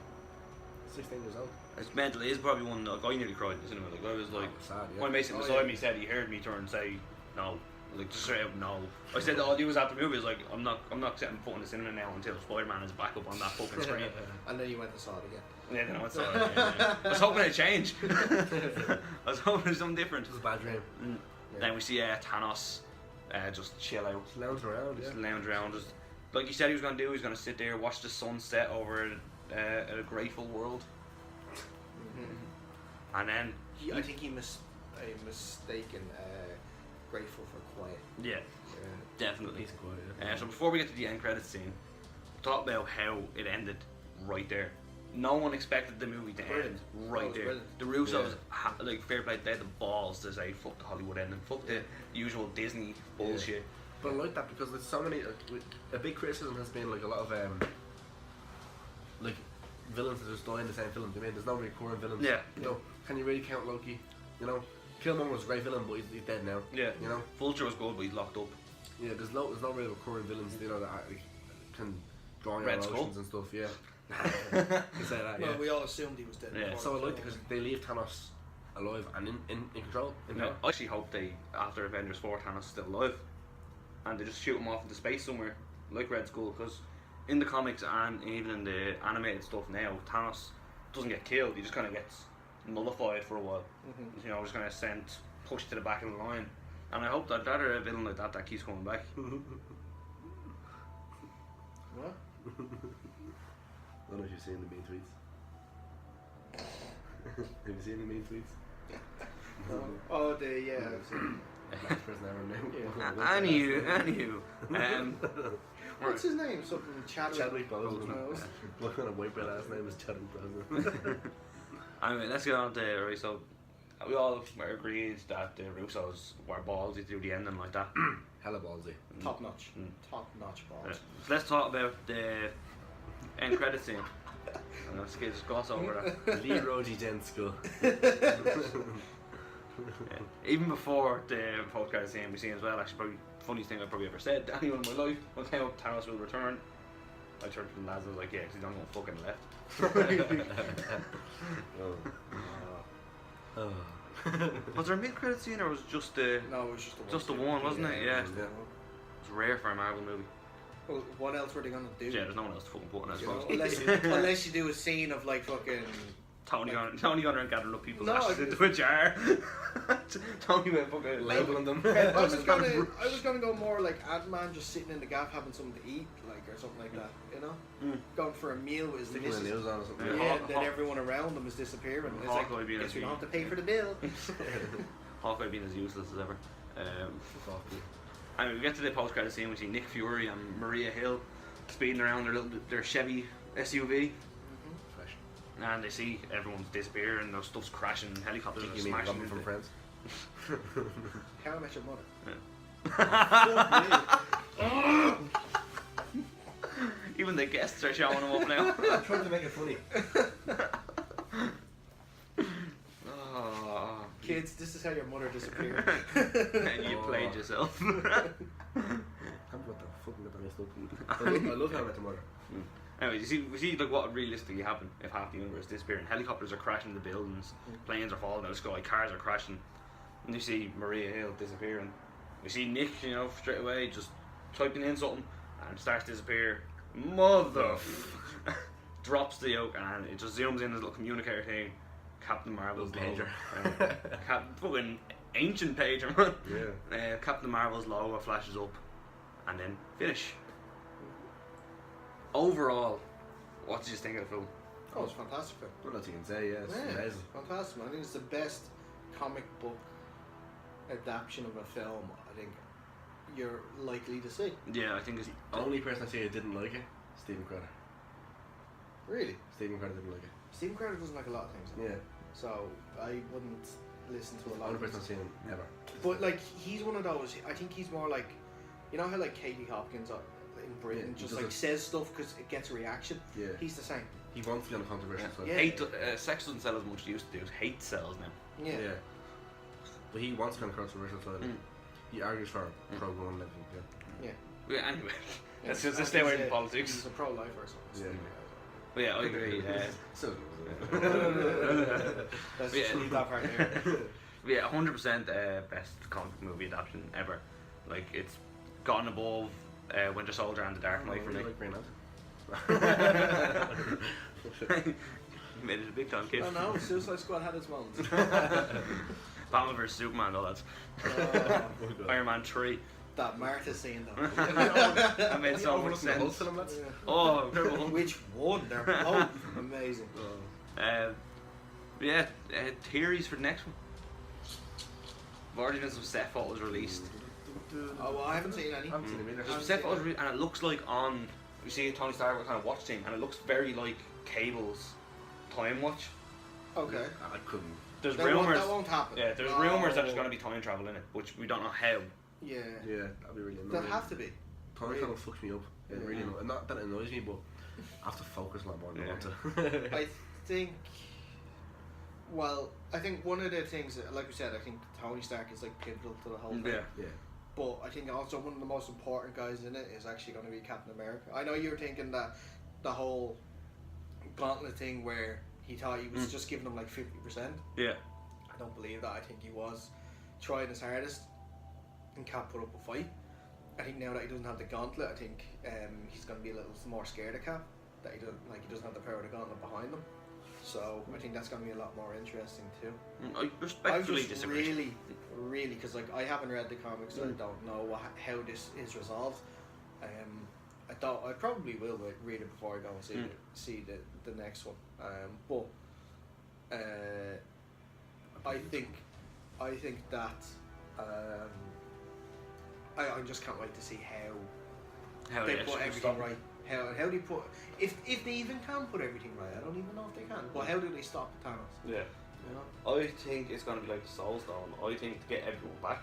16 years old. It's mental. It is probably one. Like, I nearly cried in the cinema. Like, I was like, Sad, yeah. my mate sitting Oh, beside yeah. me said he heard me turn and say no. Like, just straight up no. I said all he was after the movie is like, I'm not setting foot in the cinema now until Spider-Man is back up on that fucking screen. And then you went and saw it again. Yeah, then I went sorry. Yeah. I was hoping it'd change. I was hoping it's something different. It was a bad dream. Then we see Thanos just chill out. Just lounging around, Just yeah. lounge around, just like he said he was going to do. He's going to sit there, watch the sunset over a grateful world, and then I think he mistaken grateful for quiet. yeah, definitely. Peace and quiet, yeah. So before we get to the end credits scene, talk about how it ended right there. No one expected the movie to Brilliant. end right Oh, it was there. brilliant. The Russos, Yeah. like fair play, they had the balls to say fuck the Hollywood ending, fuck the usual Disney bullshit. But I like that because there's so many. A big criticism has been like a lot of like villains that just die in the same film. I mean, there's no recurring villains. Yeah. You know, can you really count Loki? You know, Killmonger was a great villain, but he's dead now. Yeah, You know. Vulture was good, but he's locked up. Yeah, there's no real recurring villains. You know that actually can go on your Red Skull? emotions and stuff. Yeah. You say that. Well, Yeah. we all assumed he was dead. Yeah. before So I the like it film. because they leave Thanos alive and in control. In No, power. I actually hope they, after Avengers 4, Thanos is still alive. And they just shoot him off into space somewhere, like Red Skull, because in the comics and even in the animated stuff now, Thanos doesn't get killed, he just kind of gets nullified for a while. You know, just kind of sent, pushed to the back of the line. And I hope that a villain like that keeps coming back. What? I don't know if you've seen the mean tweets. Have you seen the mean tweets? Oh, yeah. Last person I ever knew. Anywho, What's his name? Something Chadwick Boseman. No. What kind of white boy last name is Chadwick Boseman? anyway, let's get on to right. So we all agreed that the Russos were ballsy through the ending like that. Hella ballsy. Top notch. Top notch balls. Right. So let's talk about the end credit scene. And let's just gloss over that. Leroy Gent School. Yeah. Even before the post-credit scene we seen as well, actually probably the funniest thing I've probably ever said to anyone in my life, when came up Thanos will return, I turned to the lads and was like, yeah, because he's not going fucking left. Was there a mid-credit scene or was it just the... No, it was just the one. Just the one, wasn't it? Yeah. Yeah. It's rare for a Marvel movie. Well, what else were they gonna do? Yeah, there's no one else to fucking put in, I You know, suppose. unless you do a scene of like fucking. Tony Gunner and gathering up people's No, ashes into a jar. Tony went fucking Labeling them. I was gonna go more like Ant-Man just sitting in the gaff having something to eat, like, or something like that. You know, going for a meal with his Sticking the missus. news on or something. Yeah. Yeah, and then everyone around them is disappearing. It's like, Hawkeye being guess as we don't he- have to pay for the bill. Hawkeye being as useless as ever. Fuck you. Anyway, we get to the post-credit scene. We see Nick Fury and Maria Hill speeding around their Chevy SUV, Fresh. and they see everyone's disappearing. Their stuff's crashing, helicopters are You mean smashing. Robin from into- Friends? How I Met Your Mother. Even the guests are showing them up now. I'm trying to make it funny. Oh, Kids, this is how your mother disappeared. and you played yourself. I can't what the fucking got that messed up. I love How I Met Your Mother. Anyway, we see like what would realistically happen if half the universe disappeared. Helicopters are crashing into buildings, planes are falling out of the sky, cars are crashing, and you see Maria Hill disappearing. You see Nick, straight away just typing in something and starts to disappear. Mother drops the yoke and it just zooms in this little communicator thing. Captain Marvel's Pager. Fucking ancient pager, man. Yeah. Captain Marvel's logo flashes up, and then finish. Overall, what did you think of the film? Oh, it's a fantastic film. What else you can say? Yeah, it's amazing. Fantastic, man. I think it's the best comic book adaptation of a film I think you're likely to see. Yeah, I think it's The only person I see who didn't like it, Stephen Crowder. Really? Stephen Crowder didn't like it. Stephen Crowder doesn't like a lot of things. Yeah. So I wouldn't listen to a The lot only of person I've things. seen ever. But like he's one of those. I think he's more like, how like Katie Hopkins in Britain Yeah, he just does like it. says stuff because it gets a reaction. Yeah. He's the same. He wants to be on a controversial side. Yeah. hate. Sex doesn't sell as much as it used to do. Hate sells now. Yeah. But he wants to be on a controversial side. He argues for pro-gun and everything. Yeah. Yeah, anyway, let's And stay away he's from a- politics. He's a pro-lifer or something. Yeah. But yeah, I agree. So. Let's Yeah. just leave that part there. Yeah, 100% best comic movie adaptation ever. Like, it's gotten above Winter Soldier and The Dark Knight for me. Like Green Made it a big time, kid. I know, Suicide Squad had its moments. Batman vs Superman, all that. Oh, Iron Man 3. that Martha scene though. That made so much sense. Oh, incredible. Which one? They're both amazing. Theories for the next one. I've already done some set photos released. Oh, well, I haven't seen any. I haven't seen him either. There's set photos and it looks like on, you see a Tony Stark kind of watch thing, and it looks very like Cable's Time Watch. Okay. I couldn't. There's That won't happen. Yeah, there's No. rumours that there's going to be time travel in it, which we don't know how. Yeah. Yeah, that'd be really annoying. There'll have to be. Time travel fucks me up. It really annoys. Not that it annoys me, but I have to focus a lot more than I want to. I think. Well, I think one of the things, like we said, I think Tony Stark is like pivotal to the whole thing. Yeah. Yeah. But I think also one of the most important guys in it is actually going to be Captain America. I know you were thinking that the whole gauntlet thing where he thought he was just giving him like 50%. Yeah. I don't believe that. I think he was trying his hardest and Cap put up a fight. I think now that he doesn't have the gauntlet, I think he's going to be a little more scared of Cap. That he doesn't have the power of the gauntlet behind him. So I think that's going to be a lot more interesting too. I I respectfully just disagree. really, because like I haven't read the comics, so I don't know how this is resolved. I thought I probably will read it before I go and see the next one. But I think that I just can't wait to see how they put everything right. How do you put if they even can put everything right? I don't even know if they can. But how do they stop Thanos? Yeah. You know? I think it's going to be like the Soul Stone. I think to get everyone back,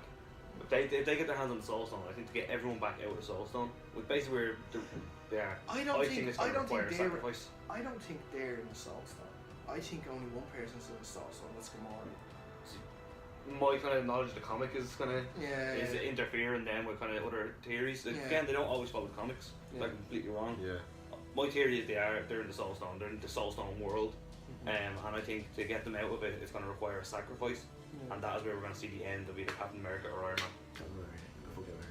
if they get their hands on the Soul Stone, I think to get everyone back out of the Soul Stone, which basically where they are. I don't think it's going to require a they're. sacrifice. I don't think they're in the Soul Stone. I think only one person's in the Soul Stone. That's Gamora. My kind of knowledge of the comic is kind of Yeah. interfering then with kind of other theories. Like, Yeah. Again, they don't always follow the comics. Yeah. They're completely wrong. Yeah. My theory is they're in the Soul Stone. They're in the Soul Stone world. And I think to get them out of it, it's going to require a sacrifice, and that is where we're going to see the end of either Captain America or Iron Man.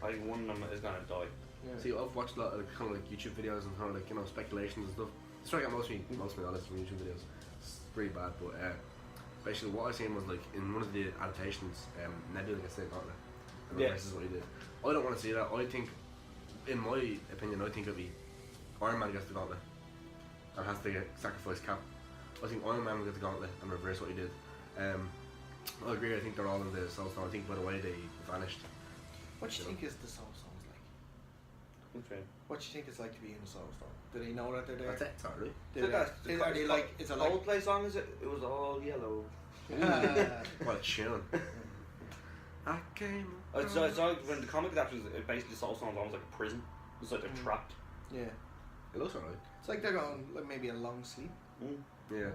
I think one of them is going to die. Yeah. See, I've watched a lot of kind of like YouTube videos and kind of like speculations and stuff. It's trying to get most of my knowledge from YouTube videos. It's pretty bad, but basically what I seen was like in one of the adaptations, Nebula gets the gauntlet and replaces what he did. I don't want to see that. I think, in my opinion, I think it'll be Iron Man gets the gauntlet and has to sacrifice Cap. I think Iron Man will get the gauntlet and reverse what he did. I agree. I think they're all in the Soul Stone. I think by the way they vanished. What do you think is the Soul Stones like? What do you think it's like to be in the Soul Stone? Do they know that they're there? That's it. Sorry. Are they like? Is it like? Old play song is it? It was all yellow. What a tune. I came. It's like when the comic adaptations, it basically sounds almost like a prison. It's like they're trapped. Yeah. It looks alright. It's like they're going like maybe a long sleep. Yeah.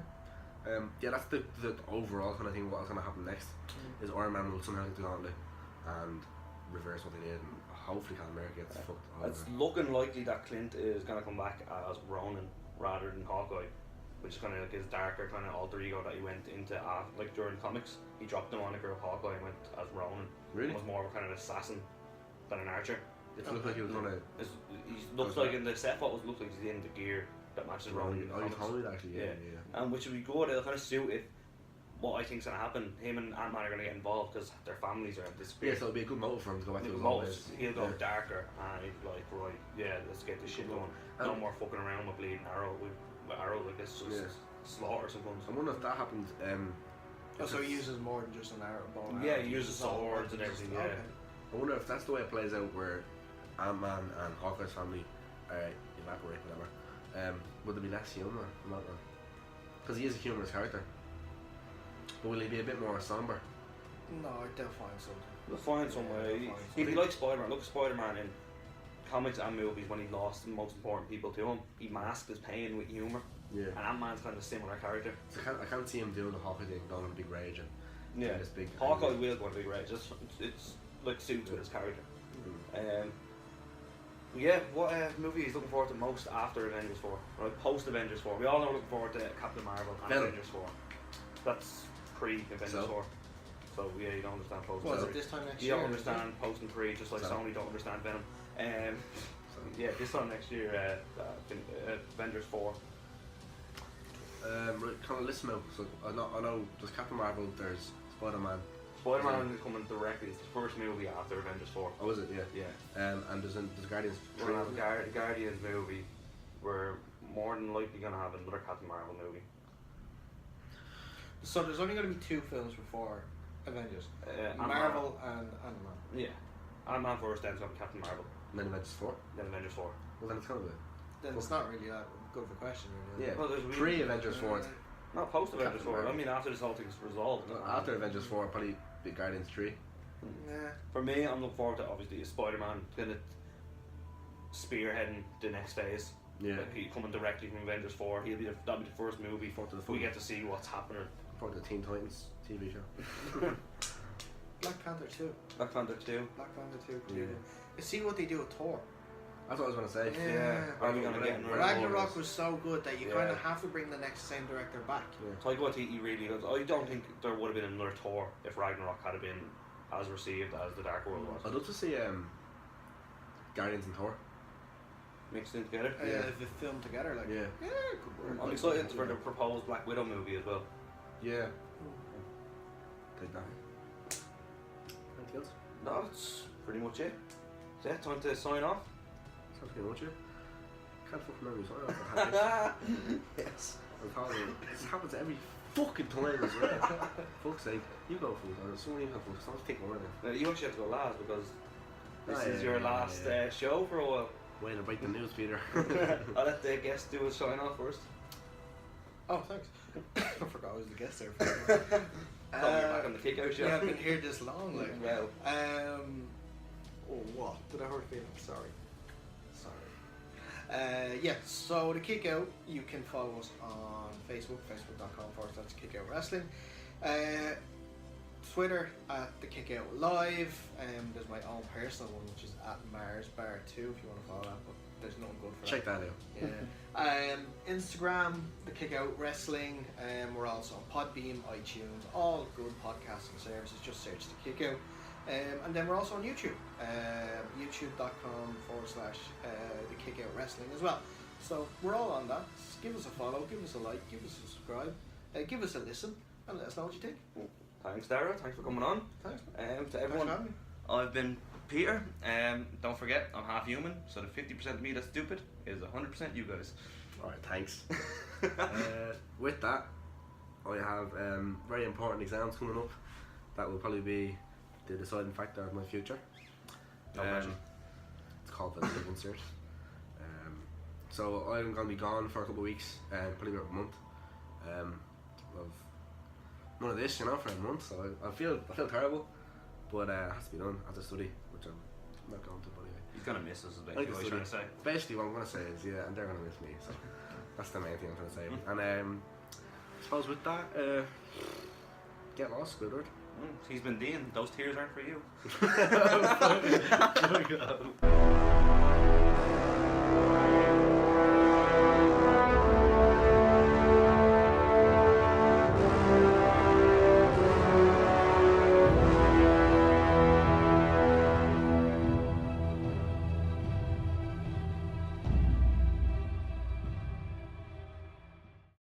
Yeah, that's the overall kind of thing. What's going to happen next is Iron Man will somehow get the gauntlet and reverse what they did, and hopefully Captain America gets fucked over. It's looking likely that Clint is going to come back as Ronin rather than Hawkeye, which is kind of like his darker kind of alter ego that he went into like during comics. He dropped the moniker of Hawkeye and went as Ronin. Really? Was more of a kind of assassin than an archer. It looked like he was gonna. He looks like in the set photos, looks like he's in the gear that matches Ronin. Oh, you told me that actually. Yeah. And which would be good. It'll kind of suit if what I think's gonna happen. Him and Ant-Man are gonna get involved because their families are disappearing. Yeah, so it'll be a good motive for him to go back to his old ways. He'll go darker and he'd be like, right, yeah, let's get this shit going. No more fucking around with bleeding arrow with arrow like this, just slaughter someone. I wonder if that happens. So he uses more than just an arrow. Yeah, he uses swords and everything. Yeah. Okay. I wonder if that's the way it plays out, where Ant-Man and Hawkeye's family evaporate, whatever. Would there be less humour in that one? Because he is a humorous character. But will he be a bit more somber? No, they'll find something. They'll find some way. He'd be like Spider-Man. Look at Spider-Man in comics and movies when he lost the most important people to him. He masked his pain with humour. Yeah. And Ant-Man's kind of a similar character. So I can't see him doing the Hawkeye thing, going on a big rage and doing this big. Hawkeye will go on a big rage. It's like suits with his character. Yeah, what movie he's looking forward to most after Avengers 4? Right, post Avengers 4. We all know we're looking forward to Captain Marvel and Venom. Avengers 4. That's pre-Avengers 4. So yeah, you don't understand post. What is it this time next you year? You don't understand post and pre, just like Sony don't understand Venom. Yeah, this time next year, Avengers 4. Right, kind of list them out. So I know there's Captain Marvel, there's Spider-Man. Spider-Man is coming directly. It's the first movie after Avengers 4. Oh, is it? Yeah. Yeah. And there's Guardians. We're gonna have a Guardians movie. We're more than likely gonna have another Captain Marvel movie. So there's only going to be 2 films before Avengers. Marvel and Ant-Man. Yeah. Ant-Man first, then it's gonna be Captain Marvel. And then Avengers 4. Then Avengers 4. Well, then it's kind of a. Then it's not really that good of a question, really. Yeah. Well, there's Pre-Avengers 4. No, post Avengers Captain 4. I Marvel. mean, after this whole thing's resolved. After Avengers 4, probably be Guardians 3. Nah. For me, I'm looking forward to obviously Spider-Man gonna spearheading the next phase. Yeah. Like, he coming directly from Avengers 4. That'll be the first movie. To the We get to see what's happening. For the Teen Titans TV show. Black Panther 2. Black Panther 2. Black Panther 2. Yeah. See what they do with Thor. That's what I was going to say. Yeah. Are we gonna get in Ragnarok was so good that you Yeah. kind of have to bring the next same director back. Taika Waititi really goes. I don't think there would have been another Thor if Ragnarok had been as received as the Dark World was. I'd love to see Guardians and Thor. Mixed in together. The film together, like Yeah. it could work. I'm excited for the proposed Black Widow movie as well. Yeah. Take that. Anything else? No, that's pretty much it. Is that time to sign off? Sounds good, won't you? Can't fucking remember sorry about Yes. I'm telling you, this happens every fucking time as well. Fuck's sake. You go first. There's so many people first. I'll take one of them. Now, you actually have to go last because this Oh, is yeah, your yeah, last yeah. show for a while. Way to break the news, Peter. I'll let the guest do his sign off first. Oh, thanks. I forgot I was the guest there. Probably back on the kick-out show. Yeah, I've been here this long. Like, Well. Oh, what? Did I hurt feelings? Sorry. Yeah, so the Kick Out, you can follow us on Facebook, facebook.com/Kick Out Wrestling. Twitter at the Kick Out Live. There's my own personal one, which is at MarsBar2 if you want to follow that, but there's nothing good for Check that. that out. Yeah. Instagram, the Kick Out Wrestling. We're also on Podbean, iTunes, all good podcasting services. Just search the Kick Out. And then we're also on YouTube, youtube.com/the Kick Out Wrestling as well. So we're all on that. Just give us a follow, give us a like, give us a subscribe, give us a listen, and let us know what you think. Thanks, Dara. Thanks for coming on. Thanks. To Thanks for everyone, having me. I've been Peter. Don't forget, I'm half human, so the 50% of me that's stupid is 100% you guys. Alright, thanks. With that, I have very important exams coming up. That will probably be the deciding factor of my future. It's called the Living Cert. So I'm going to be gone for a couple of weeks, probably about a month. Of none of this, for a month. So I feel terrible, But it has to be done as a study, which I'm not going to. But anyway, He's gonna miss us, is I basically think what it's you're trying to say. basically what I'm going to say is yeah, and they're going to miss me. So that's the main thing I'm trying to say. And I suppose with that, get lost, Squidward. He's been Dean. Those tears aren't for you.